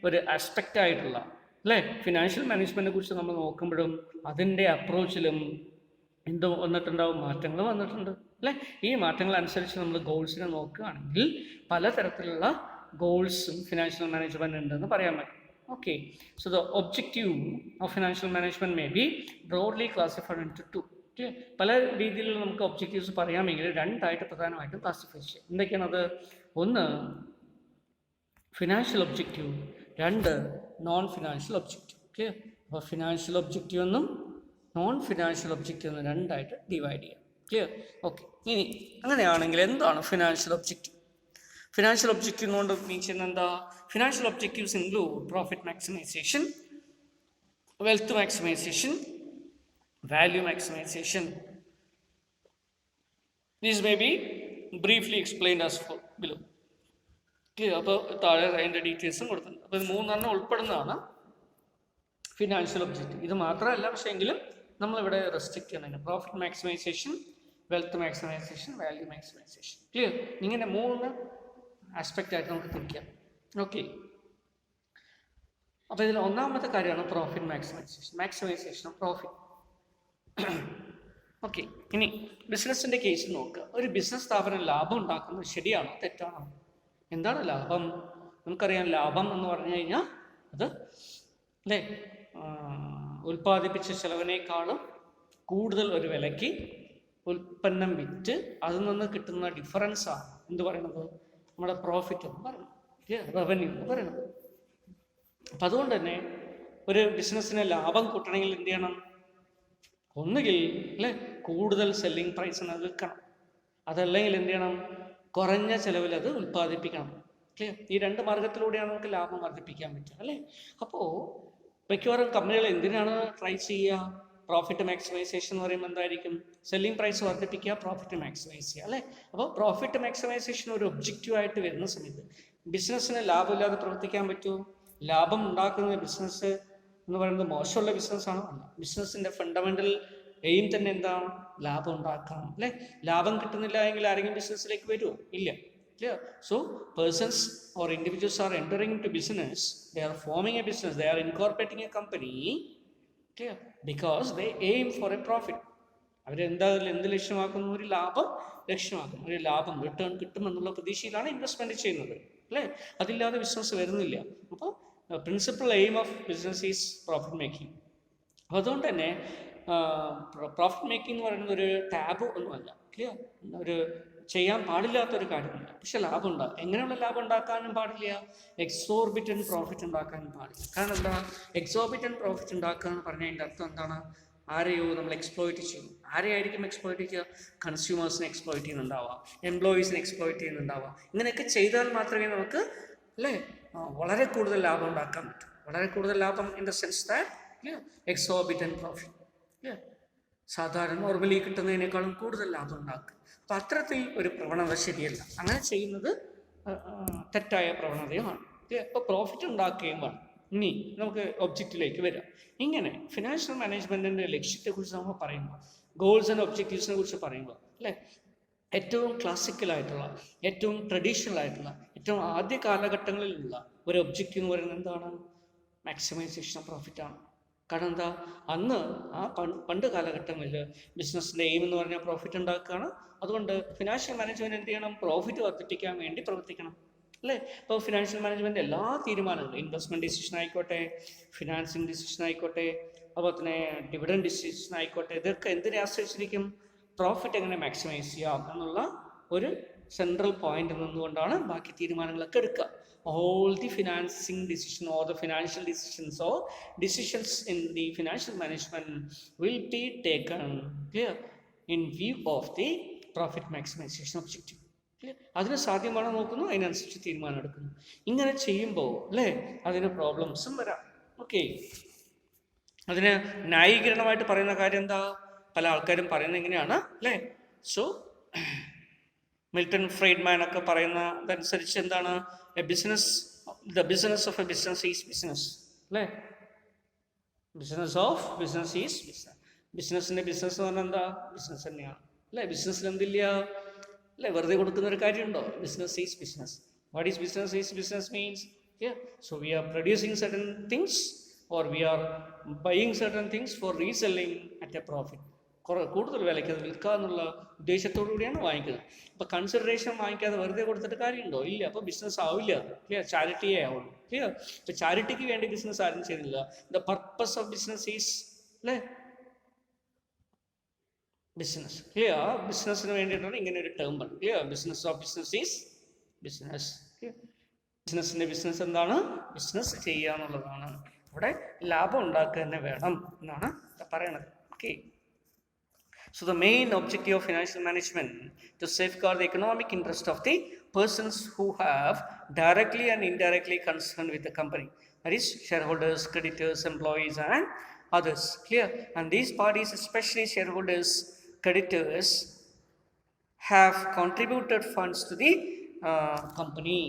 ഒരു ആസ്പെക്റ്റ് ആയിട്ടുള്ള അല്ലേ ഫിനാൻഷ്യൽ മാനേജ്മെൻറ്റിനെ കുറിച്ച് നമ്മൾ നോക്കുമ്പോഴും അതിൻ്റെ അപ്രോച്ചിലും വന്നിട്ടുണ്ടാവും, മാറ്റങ്ങൾ വന്നിട്ടുണ്ട്, അല്ലേ. ഈ മാറ്റങ്ങൾ അനുസരിച്ച് നമ്മൾ ഗോൾസിനെ നോക്കുകയാണെങ്കിൽ പലതരത്തിലുള്ള ഗോൾസും ഫിനാൻഷ്യൽ മാനേജ്മെൻറ്റ് ഉണ്ടെന്ന് പറയാൻ പറ്റും. Okay, so the objective of financial management may be broadly classified into two. പല രീതിയിലുള്ള നമുക്ക് ഒബ്ജക്റ്റീവ്സ് പറയാമെങ്കിൽ രണ്ടായിട്ട് പ്രധാനമായിട്ടും ക്ലാസിഫൈ ചെയ്യാം. എന്തൊക്കെയാണത്? ഒന്ന് ഫിനാൻഷ്യൽ ഒബ്ജക്റ്റീവ്, രണ്ട് നോൺ ഫിനാൻഷ്യൽ ഒബ്ജക്റ്റീവ്. ക്ലിയർ? അപ്പോൾ ഫിനാൻഷ്യൽ ഒബ്ജക്റ്റീവ് എന്നും നോൺ ഫിനാൻഷ്യൽ ഒബ്ജക്റ്റീവ് എന്നും രണ്ടായിട്ട് ഡിവൈഡ് ചെയ്യാം. ക്ലിയർ? ഓക്കെ, ഇനി അങ്ങനെയാണെങ്കിൽ എന്താണ് ഫിനാൻഷ്യൽ ഒബ്ജക്റ്റീവ്? ഫിനാൻഷ്യൽ ഒബ്ജക്റ്റീവ് എന്നുകൊണ്ട് മീൻ ചെയ്യുന്നത് എന്താ? Financial objectives include profit maximisation, wealth maximisation, value maximisation. These may be briefly explained as for below. Clear? അപ്പോൾ താഴെ അതിൻ്റെ ഡീറ്റെയിൽസും കൊടുത്തിട്ടുണ്ട്. അപ്പോൾ ഇത് 3 ഉൾപ്പെടുന്നതാണ് ഫിനാൻഷ്യൽ ഒബ്ജക്റ്റീവ്. ഇത് മാത്രമല്ല, പക്ഷേ എങ്കിലും നമ്മളിവിടെ റെസ്ട്രിക്റ്റ് ചെയ്യണം. Profit maximisation, wealth maximisation, value maximisation. Clear? ഇങ്ങനെ 3 ആസ്പെക്റ്റ് ആയിട്ട് നമുക്ക് തിരിക്കാം. ഓക്കെ, അപ്പോൾ ഇതിൽ ഒന്നാമത്തെ കാര്യമാണ് profit maximisation of profit. Okay, ഇനി ബിസിനസ്സിൻ്റെ കേസ് നോക്കുക. ഒരു ബിസിനസ് സ്ഥാപനം ലാഭം ഉണ്ടാക്കുന്നത് ശരിയാണോ തെറ്റാണോ? എന്താണ് ലാഭം? നമുക്കറിയാം, ലാഭം എന്ന് പറഞ്ഞു കഴിഞ്ഞാൽ അത് അല്ലേ ഉൽപ്പാദിപ്പിച്ച ചെലവിനേക്കാളും കൂടുതൽ ഒരു വിലയ്ക്ക് ഉൽപ്പന്നം വിറ്റ് അതിൽ നിന്ന് കിട്ടുന്ന ഡിഫറൻസാണ് എന്ത് പറയണത്? നമ്മുടെ പ്രോഫിറ്റ് എന്ന് പറയുന്നത്, റവന്യൂ എന്ന് പറയുന്നത്. അപ്പം അതുകൊണ്ട് തന്നെ ഒരു ബിസിനസ്സിന് ലാഭം കൂട്ടണമെങ്കിൽ എന്ത് ചെയ്യണം? ഒന്നുകിൽ അല്ലേ കൂടുതൽ സെല്ലിംഗ് പ്രൈസിന് അത് വിൽക്കണം, അതല്ലെങ്കിൽ എന്ത് ചെയ്യണം? കുറഞ്ഞ ചിലവിൽ അത് ഉൽപ്പാദിപ്പിക്കണം. ക്ലിയർ? ഈ 2 മാർഗത്തിലൂടെയാണ് നമുക്ക് ലാഭം വർദ്ധിപ്പിക്കാൻ പറ്റുക, അല്ലേ. അപ്പോൾ മിക്കവാറും കമ്പനികൾ എന്തിനാണ് ട്രൈ ചെയ്യുക? പ്രോഫിറ്റ് മാക്സിമൈസേഷൻ എന്ന് പറയുമ്പോൾ എന്തായിരിക്കും? സെല്ലിംഗ് പ്രൈസ് വർദ്ധിപ്പിക്കുക, പ്രോഫിറ്റ് മാക്സിമൈസ് ചെയ്യുക, അല്ലേ. അപ്പോൾ പ്രോഫിറ്റ് മാക്സിമൈസേഷൻ ഒരു ഒബ്ജക്റ്റീവ് ആയിട്ട് വരുന്ന സമയത്ത് ബിസിനസ്സിന് ലാഭമില്ലാതെ പ്രവർത്തിക്കാൻ പറ്റുമോ? ലാഭം ഉണ്ടാക്കുന്ന ബിസിനസ് എന്ന് പറയുന്നത് മോശമുള്ള ബിസിനസ്സാണോ? അല്ല. ബിസിനസ്സിൻ്റെ ഫണ്ടമെൻ്റൽ എയിം തന്നെ എന്താണ്? ലാഭം ഉണ്ടാക്കണം, അല്ലേ? ലാഭം കിട്ടുന്നില്ല എങ്കിൽ ആരെങ്കിലും ബിസിനസ്സിലേക്ക് വരുമോ? ഇല്ല. Clear? So, persons or individuals are entering into business, they are forming a business, they are incorporating a company, clear? Because they aim for a profit. അവരെന്താ എന്ത് ലക്ഷ്യമാക്കുന്നു? ഒരു ലാഭം ലക്ഷ്യമാക്കുന്നു. ഒരു ലാഭം റിട്ടേൺ കിട്ടുമെന്നുള്ള പ്രതീക്ഷയിലാണ് ഇൻവെസ്റ്റ്മെൻറ്റ് ചെയ്യുന്നത്, അല്ലേ? അതില്ലാതെ ബിസിനസ് വരുന്നില്ല. അപ്പോൾ principal aim of business is profit making. അപ്പോൾ അതുകൊണ്ട് തന്നെ പ്രോഫിറ്റ് മേക്കിംഗ് എന്ന് പറയുന്നത് ഒരു ടാബ് ഒന്നുമല്ല, ക്ലിയർ? ഒരു ചെയ്യാൻ പാടില്ലാത്തൊരു കാര്യമല്ല. പക്ഷെ ലാഭം ഉണ്ടാകും. എങ്ങനെയുള്ള ലാഭം ഉണ്ടാക്കാനും പാടില്ല? എക്സോർബിറ്റൻ പ്രോഫിറ്റ് ഉണ്ടാക്കാനും പാടില്ല. കാരണം എന്താ? എക്സോർബിറ്റൻ പ്രോഫിറ്റ് ഉണ്ടാക്കുക എന്ന് പറഞ്ഞതിൻ്റെ അർത്ഥം എന്താണ്? ആരെയോ നമ്മൾ എക്സ്പ്ലോയിറ്റ് ചെയ്യും. ആരെയായിരിക്കും എക്സ്പ്ലോയിറ്റ് ചെയ്യുക? കൺസ്യൂമേഴ്സിനെ എക്സ്പ്ലോയിറ്റ് ചെയ്യുന്നുണ്ടാവാം, എംപ്ലോയീസിനെ എക്സ്പ്ലോയിറ്റ് ചെയ്യുന്നുണ്ടാവാം. ഇങ്ങനെയൊക്കെ ചെയ്താൽ മാത്രമേ നമുക്ക്, അല്ലേ, വളരെ കൂടുതൽ ലാഭം ഉണ്ടാക്കാൻ പറ്റും. വളരെ കൂടുതൽ ലാഭം in the sense that exorbitant profit, സാധാരണ നോർമലി കിട്ടുന്നതിനേക്കാളും കൂടുതൽ ലാഭം ഉണ്ടാക്കുക. അപ്പം അത്തരത്തിൽ ഒരു പ്രവണത ശരിയല്ല. അങ്ങനെ ചെയ്യുന്നത് തെറ്റായ പ്രവണതയുമാണ്. അപ്പോൾ പ്രോഫിറ്റ് ഉണ്ടാക്കുകയും വേണം. ഇനി നമുക്ക് ഒബ്ജക്റ്റിലേക്ക് വരാം. ഇങ്ങനെ ഫിനാൻഷ്യൽ മാനേജ്മെൻറ്റിൻ്റെ ലക്ഷ്യത്തെക്കുറിച്ച് നമ്മൾ പറയുമ്പോൾ, ഗോൾസ് ആൻഡ് ഒബ്ജക്റ്റീവ്സിനെ കുറിച്ച് പറയുമ്പോൾ, അല്ലേ, ഏറ്റവും ക്ലാസിക്കലായിട്ടുള്ള, ഏറ്റവും ട്രഡീഷണൽ ആയിട്ടുള്ള, ഏറ്റവും ആദ്യ കാലഘട്ടങ്ങളിലുള്ള ഒരു ഒബ്ജക്റ്റീവ് എന്ന് പറയുന്നത് എന്താണ്? മാക്സിമൈസേഷൻ ഓഫ് പ്രോഫിറ്റാണ്. കാരണം എന്താ? അന്ന് പണ്ട് കാലഘട്ടങ്ങളിൽ ബിസിനസ്സിൻ്റെ എയിം എന്ന് പറഞ്ഞാൽ പ്രോഫിറ്റ് ഉണ്ടാക്കുകയാണ്. അതുകൊണ്ട് ഫിനാൻഷ്യൽ മാനേജ്മെൻറ്റ് എന്ത് ചെയ്യണം? പ്രോഫിറ്റ് വർദ്ധിപ്പിക്കാൻ വേണ്ടി പ്രവർത്തിക്കണം, അല്ലേ? ഇപ്പോൾ ഫിനാൻഷ്യൽ മാനേജ്മെൻറ്റ് എല്ലാ തീരുമാനങ്ങളും, ഇൻവെസ്റ്റ്മെൻറ്റ് ഡിസിഷൻ ആയിക്കോട്ടെ, ഫിനാൻസിങ് ഡിസിഷൻ ആയിക്കോട്ടെ, അതുപോലെ തന്നെ ഡിവിഡൻഡ് ഡിസിഷൻ ആയിക്കോട്ടെ, ഇതൊക്കെ എന്തിനെ ആശ്രയിച്ചിരിക്കും? പ്രോഫിറ്റ് എങ്ങനെ മാക്സിമൈസ് ചെയ്യാം എന്നുള്ള ഒരു സെൻട്രൽ പോയിന്റ് നിന്നുകൊണ്ടാണ് ബാക്കി തീരുമാനങ്ങളൊക്കെ എടുക്കുക. All the financing decision or the financial decisions or decisions in the financial management will be taken, clear, in view of the profit maximization objective. അതിന് സാധ്യമാണോ നോക്കുന്നു, അതിനനുസരിച്ച് തീരുമാനം എടുക്കുന്നു. ഇങ്ങനെ ചെയ്യുമ്പോൾ, അല്ലേ, അതിന് പ്രോബ്ലംസും വരാം. ഓക്കെ, അതിന് ന്യായീകരണമായിട്ട് പറയുന്ന കാര്യം എന്താ? പല ആൾക്കാരും പറയുന്നത് എങ്ങനെയാണ്, അല്ലേ? സോ മിൽട്ടൺ ഫ്രീഡ്മാൻ ഒക്കെ പറയുന്നതനുസരിച്ച് എന്താണ്? The business of a business is business, അല്ലേ? Business of business is business. ബിസിനസ്സിൻ്റെ ബിസിനസ് എന്ന് പറഞ്ഞാൽ എന്താ? ബിസിനസ് തന്നെയാണ്, അല്ലേ? ബിസിനസ്സിൽ എന്തില്ല, അല്ലേ? വെറുതെ കൊടുക്കുന്ന ഒരു കാര്യമുണ്ടോ? Business is business. What is business is business means, so we are producing certain things or we are buying certain things for reselling at a profit. കൂടുതൽ വിലയ്ക്ക് അത് വിൽക്കുക എന്നുള്ള ഉദ്ദേശത്തോടു കൂടിയാണ് വാങ്ങിക്കുന്നത്. അപ്പോൾ കൺസിഡറേഷൻ വാങ്ങിക്കാതെ വെറുതെ കൊടുത്തിട്ട് കാര്യമുണ്ടോ? ഇല്ല. അപ്പോൾ ബിസിനസ് ആവില്ല. അത് ക്ലിയർ? ചാരിറ്റിയേ ആവുള്ളൂ. ക്ലിയർ? ഇപ്പോൾ ചാരിറ്റിക്ക് വേണ്ടി ബിസിനസ് ആരും ചെയ്യുന്നില്ല. The purpose of business is, അല്ലേ, ബിസിനസ്. ക്ലിയർ? ബിസിനസ്സിന് വേണ്ടിയിട്ടാണ് ഇങ്ങനെ ഒരു ടേം പറഞ്ഞത്. Clear? Business of business is business. ബിസിനസ്സിൻ്റെ ബിസിനസ് എന്താണ്? ബിസിനസ് ചെയ്യുക എന്നുള്ളതാണ്. ഇവിടെ ലാഭം ഉണ്ടാക്കുക തന്നെ വേണം എന്നാണ് പറയണത്. Okay, so the main objective of financial management to safeguard the economic interest of the persons who have directly and indirectly concerned with the company, that is shareholders, creditors, employees and others. Clear? And these parties, especially shareholders, creditors, have contributed funds to the company,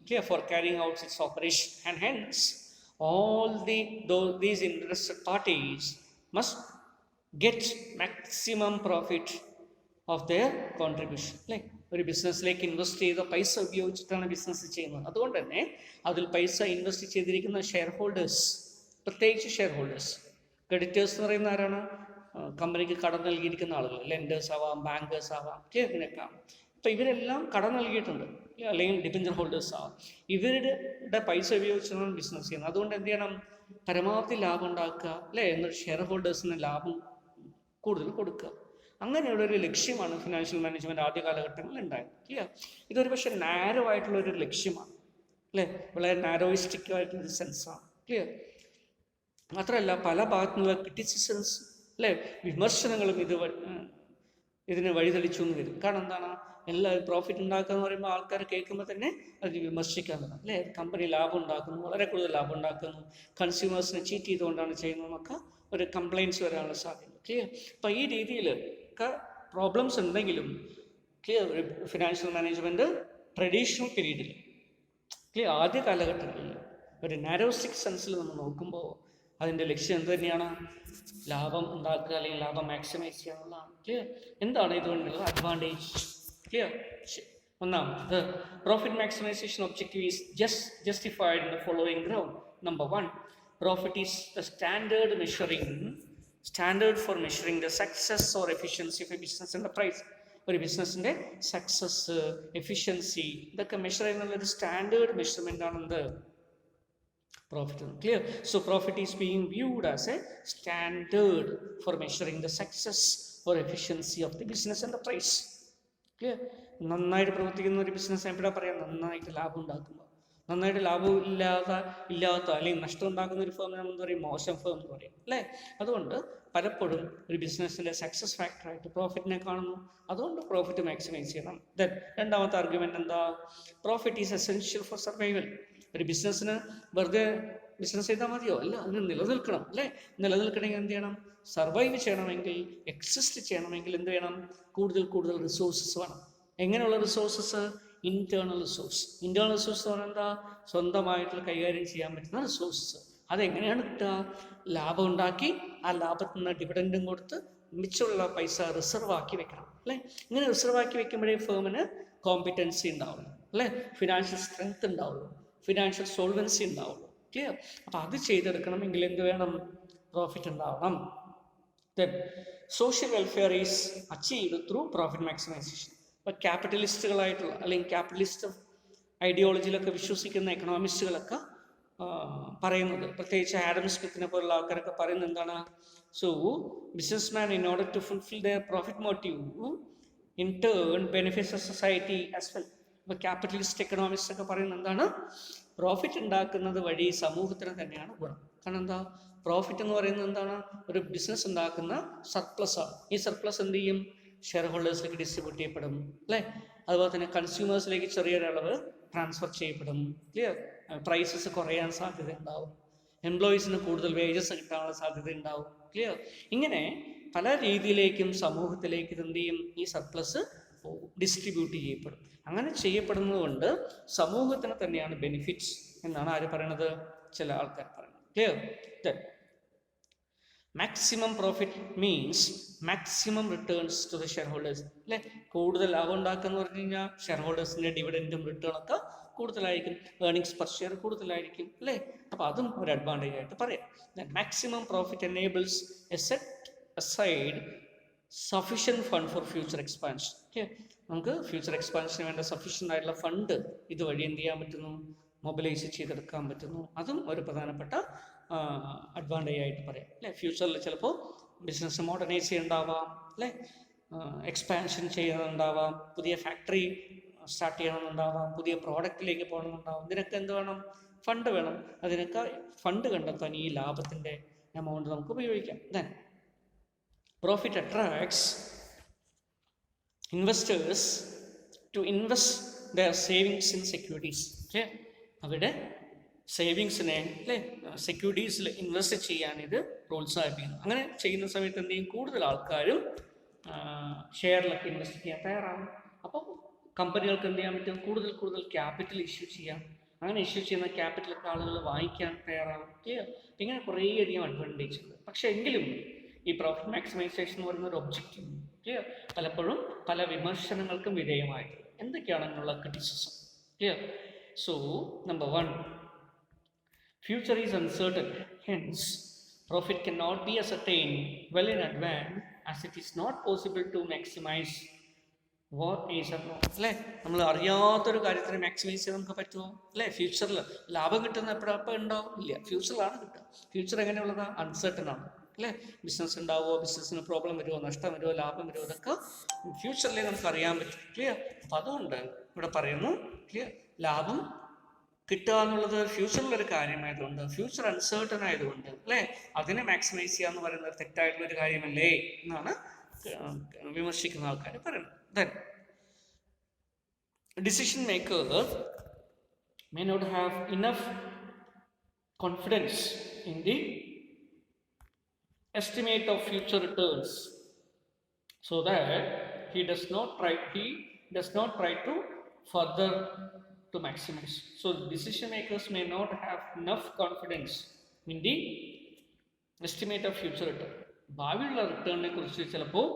clear, for carrying out its operation, and hence all these interested parties must get maximum profit of their contribution. Like ഒരു ബിസിനസ്സിലേക്ക് invest ചെയ്ത പൈസ ഉപയോഗിച്ചിട്ടാണ് business ചെയ്യുന്നത്. അതുകൊണ്ട് തന്നെ അതിൽ പൈസ ഇൻവെസ്റ്റ് ചെയ്തിരിക്കുന്ന ഷെയർ ഹോൾഡേഴ്സ്, പ്രത്യേകിച്ച് ഷെയർ ഹോൾഡേഴ്സ്. ക്രെഡിറ്റേഴ്സ് എന്ന് പറയുന്ന ആരാണ്? കമ്പനിക്ക് കടം നൽകിയിരിക്കുന്ന ആളുകൾ, ലെൻഡേഴ്സ് ആവാം, ബാങ്കേഴ്സ് ആവാം, ഇതിനൊക്കെ ആവാം. അപ്പോൾ ഇവരെല്ലാം കടം നൽകിയിട്ടുണ്ട്, അല്ലെങ്കിൽ ഡിബഞ്ചർ ഹോൾഡേഴ്സ് ആവാം. ഇവരുടെ പൈസ ഉപയോഗിച്ചാണ് ബിസിനസ് ചെയ്യുന്നത്. അതുകൊണ്ട് എന്ത് ചെയ്യണം? പരമാവധി ലാഭം ഉണ്ടാക്കുക, അല്ലേ, എന്നൊരു ഷെയർ ഹോൾഡേഴ്സിന് ലാഭം കൂടുതൽ കൊടുക്കുക. അങ്ങനെയുള്ളൊരു ലക്ഷ്യമാണ് ഫിനാൻഷ്യൽ മാനേജ്മെൻറ്റ് ആദ്യ കാലഘട്ടങ്ങളിൽ ഉണ്ടായത്. ക്ലിയർ? ഇതൊരു പക്ഷേ നാരോ ആയിട്ടുള്ളൊരു ലക്ഷ്യമാണ്, അല്ലേ? വളരെ നാരോയിസ്റ്റിക് ആയിട്ടുള്ളൊരു സെൻസാണ്. ക്ലിയർ? മാത്രമല്ല പല ഭാഗത്തു നിന്നുള്ള ക്രിറ്റിസിസംസ്, അല്ലേ, വിമർശനങ്ങളും ഇതിന് വഴിതെളിച്ചു എന്ന് വരും. കാരണം എന്താണ്? എല്ലാവരും പ്രോഫിറ്റ് ഉണ്ടാക്കുക എന്ന് പറയുമ്പോൾ ആൾക്കാർ കേൾക്കുമ്പോൾ തന്നെ അത് വിമർശിക്കാൻ തുടങ്ങും, അല്ലേ? കമ്പനി ലാഭം ഉണ്ടാക്കുന്നു, വളരെ കൂടുതൽ ലാഭം ഉണ്ടാക്കുന്നു, കൺസ്യൂമേഴ്സിനെ ചീറ്റ് ചെയ്തുകൊണ്ടാണ് ചെയ്യുന്നതെന്നൊക്കെ ഒരു കംപ്ലയിൻറ്റ്സ് വരാനുള്ള സാധ്യത. ക്ലിയർ? അപ്പോൾ ഈ രീതിയിൽ ഒക്കെ പ്രോബ്ലംസ് ഉണ്ടെങ്കിലും, ക്ലിയർ, ഫിനാൻഷ്യൽ മാനേജ്മെൻറ്റ് ട്രഡീഷണൽ പീരീഡിൽ, ക്ലിയർ, ആദ്യ കാലഘട്ടങ്ങളിൽ ഒരു നാരോസ്റ്റിക് സെൻസിൽ നമ്മൾ നോക്കുമ്പോൾ അതിൻ്റെ ലക്ഷ്യം എന്ത് തന്നെയാണ്? ലാഭം ഉണ്ടാക്കുക അല്ലെങ്കിൽ ലാഭം മാക്സിമൈസ് ചെയ്യുക എന്നുള്ളതാണ്. ക്ലിയർ? എന്താണ് ഇതുകൊണ്ടുള്ള അഡ്വാൻറ്റേജ്? ക്ലിയർ? ഒന്നാമത് profit maximisation objective is justified in the following ground. Number one, profit is the standard for measuring the success or efficiency of a business enterprise. ഒരു ബിസിനസ്സിൻ്റെ സക്സസ്, എഫിഷ്യൻസി ഇതൊക്കെ measure ചെയ്യുന്ന ഒരു standard measurement ആണെന്ത്? Profit. Clear? So profit is being viewed as a standard for measuring the success or efficiency of the business enterprise. Clear? നന്നായിട്ട് പ്രവർത്തിക്കുന്ന ഒരു business എപ്പോഴാണ് പറയാം? നന്നായിട്ട് ലാഭം ഉണ്ടാക്കുമ്പോൾ. നന്നായിട്ട് ലാഭം ഇല്ലാത്ത അല്ലെങ്കിൽ നഷ്ടം ഉണ്ടാക്കുന്ന ഒരു ഫേം നമ്മൾ എന്താ പറയും? മോശം ഫേം എന്ന് പറയും, അല്ലേ? അതുകൊണ്ട് പലപ്പോഴും ഒരു ബിസിനസ്സിൻ്റെ സക്സസ് ഫാക്ടറായിട്ട് പ്രോഫിറ്റിനെ കാണുന്നു. അതുകൊണ്ട് പ്രോഫിറ്റ് മാക്സിമൈസ് ചെയ്യണം. ദെൻ രണ്ടാമത്തെ ആർഗ്യുമെൻ്റ് എന്താ? Profit is essential for survival. ഒരു ബിസിനസ്സിന് വെറുതെ ബിസിനസ് ചെയ്താൽ മതിയോ? അല്ല, അതിന് നിലനിൽക്കണം, അല്ലേ? നിലനിൽക്കണമെങ്കിൽ എന്ത് ചെയ്യണം? സർവൈവ് ചെയ്യണമെങ്കിൽ, എക്സിസ്റ്റ് ചെയ്യണമെങ്കിൽ എന്ത് വേണം? കൂടുതൽ റിസോഴ്സസ് വേണം. എങ്ങനെയുള്ള resources? Internal resource. Internal resource എന്ന് പറഞ്ഞാൽ എന്താ? സ്വന്തമായിട്ടുള്ള കൈകാര്യം ചെയ്യാൻ പറ്റുന്ന റിസോഴ്സസ്. അതെങ്ങനെയാണ് കിട്ടുക? ലാഭം ഉണ്ടാക്കി ആ ലാഭത്തിൽ നിന്ന് ഡിവിഡൻഡും കൊടുത്ത് മിച്ചമുള്ള പൈസ റിസർവ് ആക്കി വെക്കണം, അല്ലേ? ഇങ്ങനെ റിസർവ് ആക്കി വെക്കുമ്പോഴേ ഫേമിന് കോമ്പിറ്റൻസി ഉണ്ടാവുള്ളൂ, അല്ലേ? ഫിനാൻഷ്യൽ സ്ട്രെങ്ത് ഉണ്ടാവുള്ളൂ, ഫിനാൻഷ്യൽ സോൾവൻസി ഉണ്ടാവുള്ളൂ. ക്ലിയർ? അപ്പോൾ അത് ചെയ്തെടുക്കണമെങ്കിൽ എന്ത് വേണം? പ്രോഫിറ്റ് ഉണ്ടാവണം. Then social welfare is achieved through profit maximisation. ഇപ്പോൾ ക്യാപിറ്റലിസ്റ്റുകളായിട്ടുള്ള അല്ലെങ്കിൽ ക്യാപിറ്റലിസ്റ്റ് ഐഡിയോളജിയിലൊക്കെ വിശ്വസിക്കുന്ന എക്കണോമിസ്റ്റുകളൊക്കെ പറയുന്നത്, പ്രത്യേകിച്ച് ആഡം സ്മിത്തിനെ പോലുള്ള ആൾക്കാരൊക്കെ പറയുന്നത് എന്താണ്? So businessman in order to fulfil their profit motive in turn benefits of society as well. ഇപ്പോൾ ക്യാപിറ്റലിസ്റ്റ് എക്കണോമിസ്റ്റ് ഒക്കെ പറയുന്നത് എന്താണ്? പ്രോഫിറ്റ് ഉണ്ടാക്കുന്നത് വഴി സമൂഹത്തിന് തന്നെയാണ് ഗുണം. കാരണം എന്താ? പ്രോഫിറ്റ് എന്ന് പറയുന്നത് എന്താണ്? ഒരു ബിസിനസ് ഉണ്ടാക്കുന്ന സർപ്ലസ് ആണ്. ഈ സർപ്ലസ് എന്ത് ചെയ്യും? ഷെയർ ഹോൾഡേഴ്സിലേക്ക് ഡിസ്ട്രിബ്യൂട്ട് ചെയ്യപ്പെടും, അല്ലേ? അതുപോലെ തന്നെ കൺസ്യൂമേഴ്സിലേക്ക് ചെറിയൊരളവ് ട്രാൻസ്ഫർ ചെയ്യപ്പെടും. ക്ലിയർ? പ്രൈസസ് കുറയാൻ സാധ്യത ഉണ്ടാവും, എംപ്ലോയീസിന് കൂടുതൽ വേജസ് കിട്ടാനുള്ള സാധ്യത ഉണ്ടാവും. ക്ലിയർ? ഇങ്ങനെ പല രീതിയിലേക്കും സമൂഹത്തിലേക്ക് എന്ത് ചെയ്യും? ഈ സർപ്ലസ് ഡിസ്ട്രിബ്യൂട്ട് ചെയ്യപ്പെടും. അങ്ങനെ ചെയ്യപ്പെടുന്നത് കൊണ്ട് സമൂഹത്തിന് തന്നെയാണ് ബെനിഫിറ്റ്സ് എന്നാണ് ആര് പറയണത്? ചില ആൾക്കാർ പറയുന്നത്. Clear? Maximum profit means maximum returns to the shareholders, അല്ലേ? കൂടുതൽ ലാഭം ഉണ്ടാക്കുക എന്ന് പറഞ്ഞു കഴിഞ്ഞാൽ ഷെയർ ഹോൾഡേഴ്സിൻ്റെ ഡിവിഡൻറ്റും റിട്ടേണൊക്കെ കൂടുതലായിരിക്കും, ഏർണിങ്സ് പെർ ഷെയർ കൂടുതലായിരിക്കും, അല്ലേ? അപ്പോൾ അതും ഒരു അഡ്വാൻറ്റേജ് ആയിട്ട് പറയാം. Maximum profit enables A set aside sufficient fund for future expansion. Okay, നമുക്ക് ഫ്യൂച്ചർ എക്സ്പാൻഷന് വേണ്ട സഫീഷ്യൻ്റ് ആയിട്ടുള്ള ഫണ്ട് ഇതുവഴി എന്ത് ചെയ്യാൻ പറ്റുന്നു? മൊബിലൈസ് ചെയ്തെടുക്കാൻ പറ്റുന്നു. അതും ഒരു പ്രധാനപ്പെട്ട അഡ്വാൻറ്റേജ് ആയിട്ട് പറയാം, അല്ലേ? ഫ്യൂച്ചറിൽ ചിലപ്പോൾ ബിസിനസ് മോഡേണൈസ് ചെയ്യുന്നുണ്ടാവാം, അല്ലേ? എക്സ്പാൻഷൻ ചെയ്യുന്നുണ്ടാവാം, പുതിയ ഫാക്ടറി സ്റ്റാർട്ട് ചെയ്യണമെന്നുണ്ടാവാം, പുതിയ പ്രോഡക്റ്റിലേക്ക് പോകണമെന്നുണ്ടാവാം. ഇതിനൊക്കെ എന്ത് വേണം? ഫണ്ട് വേണം. അതിനൊക്കെ ഫണ്ട് കണ്ടെത്താൻ ഈ ലാഭത്തിൻ്റെ എമൗണ്ട് നമുക്ക് ഉപയോഗിക്കാം. Then profit attracts investors to invest their savings in securities. Okay, അവരുടെ സേവിങ്സിനെ, അല്ലേ, സെക്യൂരിറ്റീസിൽ ഇൻവെസ്റ്റ് ചെയ്യാൻ ഇത് പ്രോത്സാഹിപ്പിക്കുന്നു. അങ്ങനെ ചെയ്യുന്ന സമയത്ത് എന്ത് ചെയ്യും? കൂടുതൽ ആൾക്കാരും ഷെയറിലൊക്കെ ഇൻവെസ്റ്റ് ചെയ്യാൻ തയ്യാറാകും. അപ്പോൾ കമ്പനികൾക്ക് എന്ത് ചെയ്യാൻ പറ്റും? കൂടുതൽ ക്യാപിറ്റൽ ഇഷ്യൂ ചെയ്യാം. അങ്ങനെ ഇഷ്യൂ ചെയ്യുന്ന ക്യാപിറ്റലൊക്കെ ആളുകൾ വാങ്ങിക്കാൻ തയ്യാറാകും. ഇങ്ങനെ കുറേയധികം അഡ്വാൻറ്റേജ് ഉണ്ട്. പക്ഷേ എങ്കിലും ഈ പ്രോഫിറ്റ് മാക്സിമൈസേഷൻ എന്ന് പറയുന്ന ഒരു ഒബ്ജക്റ്റീവ് പലപ്പോഴും പല വിമർശനങ്ങൾക്കും വിധേയമായിട്ടുണ്ട്. എന്തൊക്കെയാണ് അതിനുള്ള criticism? Clear? So number 1, future is uncertain, hence profit cannot be ascertained well in advance as it is not possible to maximize what is unknown. അല്ലേ, നമ്മൾ അറിയാത്തൊരു കാര്യത്തിന് മാക്സിമൈസ് ചെയ്യാൻ നമുക്ക് പറ്റുമോ? അല്ലേ, ഫ്യൂച്ചറിൽ ലാഭം കിട്ടുന്ന എപ്പോഴപ്പോൾ ഉണ്ടാവും? ഇല്ല, ഫ്യൂച്ചറിലാണ് കിട്ടുക. ഫ്യൂച്ചർ എങ്ങനെയുള്ളത്? അൺസർട്ടൺ ആണ്, അല്ലേ? ബിസിനസ് ഉണ്ടാവുമോ, ബിസിനസ്സിന് പ്രോബ്ലം വരുമോ, നഷ്ടം വരുമോ, ലാഭം വരുമോ, ഇതൊക്കെ ഫ്യൂച്ചറിലേ നമുക്ക് അറിയാൻ പറ്റും. ക്ലിയർ? അപ്പം അതുകൊണ്ട് ഇവിടെ പറയുന്നു, ക്ലിയർ, ലാഭം കിട്ടുക എന്നുള്ളത് ഫ്യൂച്ചറിലൊരു കാര്യമായതുകൊണ്ട്, ഫ്യൂച്ചർ അൺസർട്ടൺ ആയതുകൊണ്ട്, അല്ലേ, അതിനെ മാക്സിമൈസ് ചെയ്യുക എന്ന് പറയുന്നത് തെറ്റായിട്ടുള്ളൊരു കാര്യമല്ലേ എന്നാണ് വിമർശിക്കുന്ന ആൾക്കാർ പറയുന്നത്. Then decision maker may not have enough confidence in the estimate of future returns, so that he does not try to further to maximize. So decision makers may not have enough confidence in the estimate of future return, ഭാവിയുള്ള റിട്ടേണിനെ കുറിച്ച് ചിലപ്പോൾ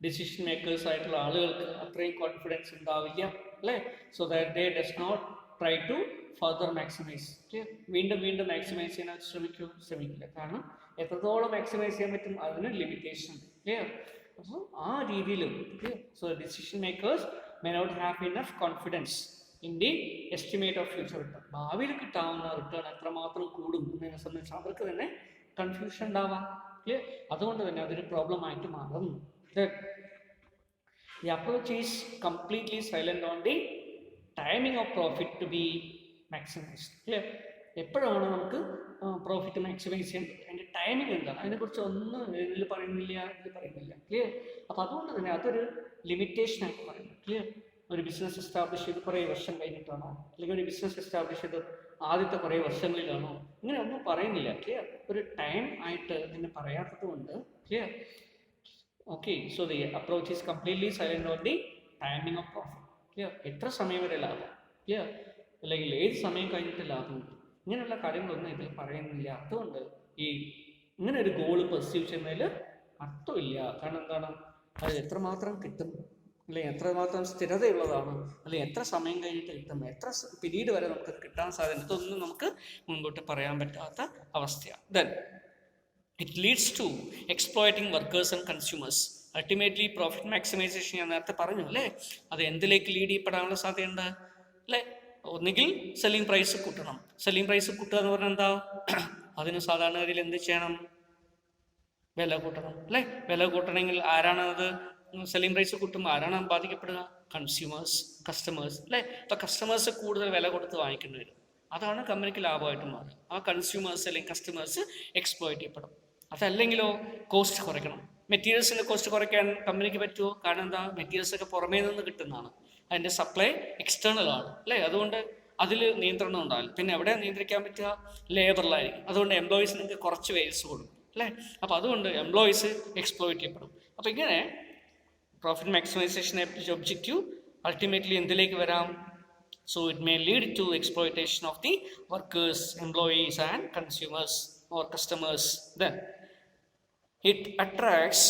decision makers ആയിട്ടുള്ള ആളുകൾക്ക് അത്രയും confidence ഉണ്ടാവില്ല അല്ലേ. So that they does not try to further maximise. വീണ്ടും വീണ്ടും മാക്സിമൈസ് ചെയ്യാൻ ശ്രമിക്കില്ല. കാരണം എത്രത്തോളം മാക്സിമൈസ് ചെയ്യാൻ പറ്റും അതിന് ലിമിറ്റേഷൻ ഉണ്ട്. ക്ലിയർ? അപ്പോൾ ആ രീതിയിലും so decision makers may not have enough confidence in the estimate of future return. ഭാവിയിൽ കിട്ടാവുന്ന റിട്ടേൺ എത്രമാത്രം കൂടും എന്നതിനെ സംബന്ധിച്ച് അവർക്ക് തന്നെ കൺഫ്യൂഷൻ ഉണ്ടാവാം. ക്ലിയർ? അതുകൊണ്ട് തന്നെ അതൊരു പ്രോബ്ലം ആയിട്ട് മാറും. The approach is completely silent on the timing of profit to be maximized. Clear? എപ്പോഴാണ് നമുക്ക് പ്രോഫിറ്റ് മാക്സിമൈസ് ചെയ്യേണ്ടത്, അതിൻ്റെ ടൈമിംഗ് എന്താണ്, അതിനെക്കുറിച്ച് ഒന്നും ഇതിൽ പറയുന്നില്ല. ക്ലിയർ? അപ്പോൾ അതുകൊണ്ട് തന്നെ അതൊരു ലിമിറ്റേഷനായിട്ട് പറയുന്നത്. ക്ലിയർ? ഒരു ബിസിനസ് എസ്റ്റാബ്ലിഷ് ചെയ്ത് കുറേ വർഷം കഴിഞ്ഞിട്ടാണോ, അല്ലെങ്കിൽ ഒരു ബിസിനസ് എസ്റ്റാബ്ലിഷ് ചെയ്ത് ആദ്യത്തെ കുറേ വർഷങ്ങളിലാണോ, ഇങ്ങനെ ഒന്നും പറയുന്നില്ല. ക്ലിയർ? ഒരു ടൈം ആയിട്ട് ഇതിനെ പറയാത്തത് കൊണ്ട്. Clear? Okay, so the approach is completely silent on the timing of profit. Clear? എത്ര സമയം വരെ ലാഭം, ക്ലിയർ, അല്ലെങ്കിൽ ഏത് സമയം കഴിഞ്ഞിട്ട് ലാഭം, ഇങ്ങനെയുള്ള കാര്യങ്ങളൊന്നും ഇതിൽ പറയുന്നില്ല. അതുകൊണ്ട് ഈ ഇങ്ങനെ ഒരു ഗോള് പെർസീവ് ചെയ്യുന്നതിൽ അർത്ഥമില്ല. കാരണം എന്താണ്, അത് എത്രമാത്രം കിട്ടും, അല്ലെങ്കിൽ എത്രമാത്രം സ്ഥിരതയുള്ളതാണ്, അല്ലെങ്കിൽ എത്ര സമയം കഴിഞ്ഞിട്ട് കിട്ടും, എത്ര പീരീഡ് വരെ നമുക്ക് കിട്ടാൻ സാധ്യത, ഇതൊന്നും നമുക്ക് മുൻപോട്ട് പറയാൻ പറ്റാത്ത അവസ്ഥയാണ്. Then it leads to exploiting workers and consumers. Ultimately profit maximization ഞാൻ നേരത്തെ പറഞ്ഞു അല്ലേ, അത് എന്തിലേക്ക് ലീഡ് ചെയ്യപ്പെടാനുള്ള സാധ്യതയുണ്ട് അല്ലേ. ഒന്നുകിൽ സെല്ലിംഗ് പ്രൈസ് കൂട്ടണം. സെല്ലിംഗ് പ്രൈസ് കൂട്ടുക എന്ന് പറഞ്ഞാൽ എന്താ, അതിന് സാധാരണഗതിയിൽ എന്ത് ചെയ്യണം, വില കൂട്ടണം അല്ലേ. വില കൂട്ടണമെങ്കിൽ ആരാണ് അത് സെല്ലിംഗ് പ്രൈസ് കൂട്ടുമ്പോൾ ആരാണ് ബാധിക്കപ്പെടുക, കൺസ്യൂമേഴ്സ്, കസ്റ്റമേഴ്സ് അല്ലേ. അപ്പോൾ കസ്റ്റമേഴ്സ് കൂടുതൽ വില കൊടുത്ത് വാങ്ങിക്കേണ്ടി വരും. അതാണ് കമ്പനിക്ക് ലാഭമായിട്ട് മാറുക. ആ കൺസ്യൂമേഴ്സ് അല്ലെങ്കിൽ കസ്റ്റമേഴ്സ് എക്സ്പ്ലോയിറ്റ് ചെയ്യപ്പെടും. അതല്ലെങ്കിലോ കോസ്റ്റ് കുറയ്ക്കണം. മെറ്റീരിയൽസിൻ്റെ കോസ്റ്റ് കുറയ്ക്കാൻ കമ്പനിക്ക് പറ്റുമോ? കാരണം എന്താ, മെറ്റീരിയൽസൊക്കെ പുറമേ നിന്ന് കിട്ടുന്നതാണ്, അതിൻ്റെ സപ്ലൈ എക്സ്റ്റേണൽ ആണ് അല്ലേ. അതുകൊണ്ട് അതിൽ നിയന്ത്രണം ഉണ്ടാവില്ല. പിന്നെ എവിടെ നിയന്ത്രിക്കാൻ പറ്റുക, ലേബറിലായിരിക്കും. അതുകൊണ്ട് എംപ്ലോയീസിനൊക്കെ കുറച്ച് വേജസ് കൊടുക്കും അല്ലേ. അപ്പോൾ അതുകൊണ്ട് എംപ്ലോയീസ് എക്സ്പ്ലോയിറ്റ് ചെയ്യപ്പെടും. അപ്പോൾ ഇങ്ങനെ പ്രോഫിറ്റ് മാക്സിമൈസേഷൻ ഒബ്ജക്റ്റീവ് അൾട്ടിമേറ്റ്ലി എന്തിലേക്ക് വരാം, so it may lead to exploitation of the workers, employees and consumers or customers. Then it attracts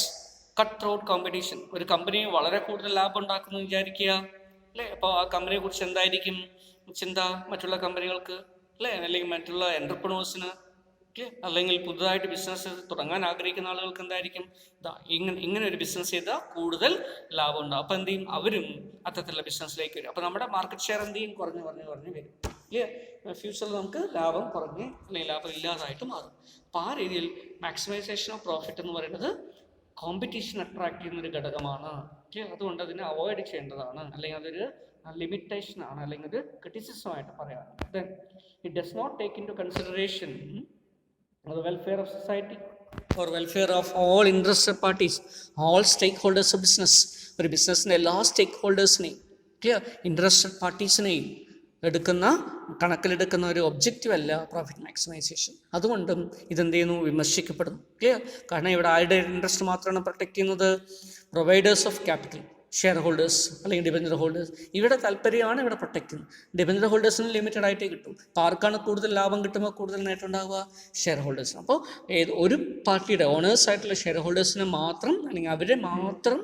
cutthroat competition. ഒരു കമ്പനി വളരെ കൂടുതൽ ലാഭം ഉണ്ടാക്കുന്നു വിചാരിക്കുക അല്ലേ. അപ്പോൾ ആ കമ്പനിയെ കുറിച്ച് എന്തായിരിക്കും ചിന്ത മറ്റുള്ള കമ്പനികൾക്ക് അല്ലേ, അല്ലെങ്കിൽ മറ്റുള്ള എൻ്റർപ്രണേഴ്സിന്, അല്ലെങ്കിൽ പുതുതായിട്ട് ബിസിനസ് തുടങ്ങാൻ ആഗ്രഹിക്കുന്ന ആളുകൾക്ക് എന്തായിരിക്കും, ഇങ്ങനെ ഒരു ബിസിനസ് ചെയ്താൽ കൂടുതൽ ലാഭം ഉണ്ടാവും. അപ്പോൾ എന്ത് ചെയ്യും, അവരും അത്തരത്തിലുള്ള ബിസിനസ്സിലേക്ക് വരും. അപ്പോൾ നമ്മുടെ മാർക്കറ്റ് ഷെയർ എന്ത് ചെയ്യും, കുറഞ്ഞ് വരും. ഫ്യൂച്ചറിൽ നമുക്ക് ലാഭം കുറഞ്ഞ് അല്ലെങ്കിൽ ലാഭം ഇല്ലാതായിട്ട് മാറും. അപ്പോൾ ആ രീതിയിൽ മാക്സിമൈസേഷൻ ഓഫ് പ്രോഫിറ്റ് എന്ന് പറയുന്നത് കോമ്പറ്റീഷൻ അട്രാക്ട് ചെയ്യുന്ന ഒരു ഘടകമാണ്. അതുകൊണ്ട് അതിനെ അവോയ്ഡ് ചെയ്യേണ്ടതാണ്, അല്ലെങ്കിൽ അതൊരു ലിമിറ്റേഷനാണ്, അല്ലെങ്കിൽ ഒരു ക്രിറ്റിസിസമായിട്ട് പറയാം. Then it does not take into consideration the welfare of society or welfare of all interested parties, all stakeholders of business. ഒരു ബിസിനസ്സിൻ്റെ എല്ലാ സ്റ്റേക്ക് ക്ലിയർ ഇൻട്രസ്റ്റഡ് പാർട്ടീസിനെയും കണക്കിലെടുക്കുന്ന ഒരു ഒബ്ജക്റ്റീവ് അല്ല പ്രോഫിറ്റ് മാക്സിമൈസേഷൻ. അതുകൊണ്ടും ഇതെന്ത് ചെയ്യുന്നു, വിമർശിക്കപ്പെടുന്നു. ക്ലിയർ? കാരണം ഇവിടെ ആരുടെ ഇൻട്രസ്റ്റ് മാത്രമാണ് പ്രൊട്ടക്ട് ചെയ്യുന്നത്, providers of capital, share holders അല്ലെങ്കിൽ ഡിബഞ്ചർ ഹോൾഡേഴ്സ്. ഇവിടെ താല്പര്യമാണ് ഇവിടെ പ്രൊട്ടക്ട് ചെയ്യുന്നത്. ഡിബഞ്ചർ ഹോൾഡേഴ്സിന് ലിമിറ്റഡ് ആയിട്ടേ കിട്ടും. അപ്പോൾ ആർക്കാണ് കൂടുതൽ ലാഭം കിട്ടുമ്പോൾ കൂടുതൽ നേട്ടം ഉണ്ടാവുക, ഷെയർ ഹോൾഡേഴ്സിന്. അപ്പോൾ ഒരു പാർട്ടിയുടെ ഓണേഴ്സ് ആയിട്ടുള്ള ഷെയർ ഹോൾഡേഴ്സിനെ മാത്രം, അല്ലെങ്കിൽ അവരെ മാത്രം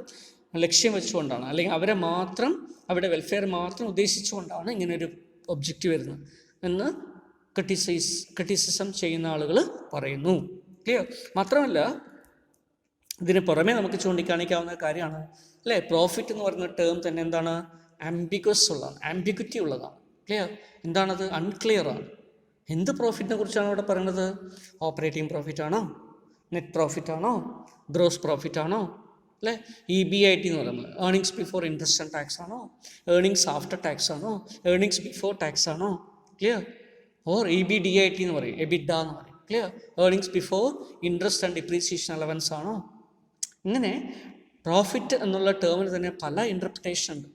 ലക്ഷ്യം വെച്ചുകൊണ്ടാണ്, അല്ലെങ്കിൽ അവരെ മാത്രം, അവരുടെ വെൽഫെയർ മാത്രം ഉദ്ദേശിച്ചുകൊണ്ടാണ് ഇങ്ങനൊരു ഒബ്ജക്റ്റ് വരുന്നത് എന്ന് ക്രിറ്റിസിസം ചെയ്യുന്ന ആളുകൾ പറയുന്നു. ക്ലിയർ? മാത്രമല്ല ഇതിന് പുറമെ നമുക്ക് ചൂണ്ടിക്കാണിക്കാവുന്ന കാര്യമാണ് അല്ലേ, പ്രോഫിറ്റ് എന്ന് പറയുന്ന ടേം തന്നെ എന്താണ്, ആംബിഗ്വിറ്റി ഉള്ളതാണ്. ക്ലിയർ? എന്താണത്, അൺക്ലിയർ ആണ്. എന്ത് പ്രോഫിറ്റിനെ കുറിച്ചാണ് ഇവിടെ പറയുന്നത്, ഓപ്പറേറ്റിംഗ് പ്രോഫിറ്റ് ആണോ, നെറ്റ് പ്രോഫിറ്റ് ആണോ, ഗ്രോസ് പ്രോഫിറ്റ് ആണോ അല്ലേ, EBIT എന്ന് പറയുന്നത് earnings before interest and tax ആണോ, ഏർണിങ്സ് ആഫ്റ്റർ ടാക്സ് ആണോ, ഏർണിങ്സ് ബിഫോർ ടാക്സ് ആണോ, ക്ലിയർ, ഓർ EBDIT എന്ന് പറയും, EBITDA എന്ന് പറയും. Clear? Earnings before interest and depreciation allowance ആണോ. ഇങ്ങനെ പ്രോഫിറ്റ് എന്നുള്ള ടേമിന് തന്നെ പല ഇൻ്റർപ്രിട്ടേഷൻ ഉണ്ട്.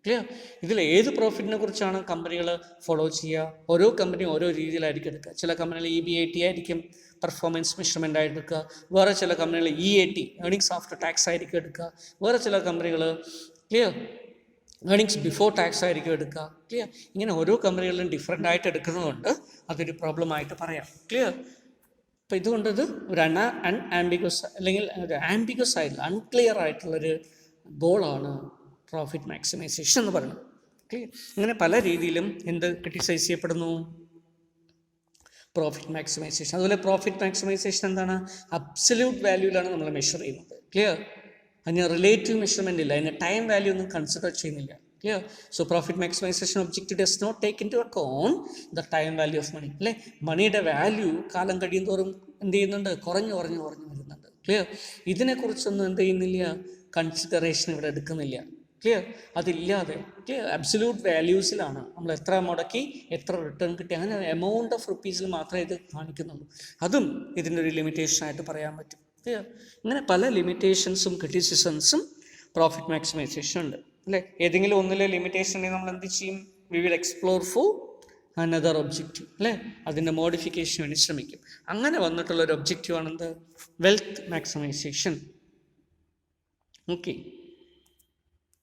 ക്ലിയർ? ഇതിൽ ഏത് പ്രോഫിറ്റിനെ കുറിച്ചാണ് കമ്പനികൾ ഫോളോ ചെയ്യുക, ഓരോ കമ്പനിയും ഓരോ രീതിയിലായിരിക്കും എടുക്കുക. ചില കമ്പനികൾ EBIT ആയിരിക്കും പെർഫോമൻസ് മെഷർമെൻ്റ് ആയിട്ട് എടുക്കുക, വേറെ ചില കമ്പനികൾ EAT ഏർണിങ്സ് ആഫ്റ്റർ ടാക്സ് ആയിരിക്കും എടുക്കുക, വേറെ ചില കമ്പനികൾ ക്ലിയർ ഏർണിങ്സ് ബിഫോർ ടാക്സ് ആയിരിക്കും എടുക്കുക. ക്ലിയർ? ഇങ്ങനെ ഓരോ കമ്പനികളിലും ഡിഫറെൻ്റ് ആയിട്ട് എടുക്കുന്നതുകൊണ്ട് അതൊരു പ്രോബ്ലമായിട്ട് പറയാം. ക്ലിയർ? അപ്പോൾ ഇതുകൊണ്ടത് ഒരു ആംബിഗസ് അല്ലെങ്കിൽ ഒരു ആംബിഗസ് ആയിട്ടുള്ള അൺക്ലിയർ ആയിട്ടുള്ളൊരു ഗോളാണ് പ്രോഫിറ്റ് മാക്സിമൈസേഷൻ എന്ന് പറയുന്നത്. ക്ലിയർ? ഇങ്ങനെ പല രീതിയിലും എന്ത് ക്രിട്ടിസൈസ് ചെയ്യപ്പെടുന്നു? Profit maximisation. അതുപോലെ പ്രോഫിറ്റ് മാക്സിമൈസേഷൻ എന്താണ്? അബ്സല്യൂട്ട് വാല്യൂവിലാണ് നമ്മൾ മെഷർ ചെയ്യുന്നത്. ക്ലിയർ? അതിന് റിലേറ്റീവ് മെഷർമെൻ്റ് ഇല്ല, അതിന് ടൈം വാല്യൂ ഒന്നും കൺസിഡർ ചെയ്യുന്നില്ല. Clear? So profit maximisation objective does not take into account the time value of money. അല്ലേ? മണിയുടെ വാല്യൂ കാലം കഴിയുന്തോറും എന്ത് ചെയ്യുന്നുണ്ട്? കുറഞ്ഞു വരുന്നുണ്ട്. ക്ലിയർ? ഇതിനെക്കുറിച്ചൊന്നും എന്ത് ചെയ്യുന്നില്ല? കൺസിഡറേഷൻ ഇവിടെ എടുക്കുന്നില്ല. ക്ലിയർ? അതില്ലാതെ ക്ലിയർ അബ്സല്യൂട്ട് വാല്യൂസിലാണ് നമ്മൾ എത്ര മുടക്കി എത്ര റിട്ടേൺ കിട്ടി, അങ്ങനെ എമൗണ്ട് ഓഫ് റുപ്പീസിൽ മാത്രമേ ഇത് കാണിക്കുന്നുള്ളൂ. അതും ഇതിൻ്റെ ഒരു ലിമിറ്റേഷനായിട്ട് പറയാൻ പറ്റും. ക്ലിയർ? ഇങ്ങനെ പല ലിമിറ്റേഷൻസും ക്രിറ്റിസിസംസും പ്രോഫിറ്റ് മാക്സിമൈസേഷൻ ഉണ്ട്. അല്ലേ? ഏതെങ്കിലും ഒന്നിലെ ലിമിറ്റേഷൻ ഉണ്ടെങ്കിൽ നമ്മൾ എന്ത് ചെയ്യും? We will explore for another objective. അല്ലേ? അതിൻ്റെ മോഡിഫിക്കേഷൻ വേണ്ടി ശ്രമിക്കും. അങ്ങനെ വന്നിട്ടുള്ളൊരു ഒബ്ജക്റ്റീവാണ് എന്ത്? Wealth maximisation. ഓക്കെ.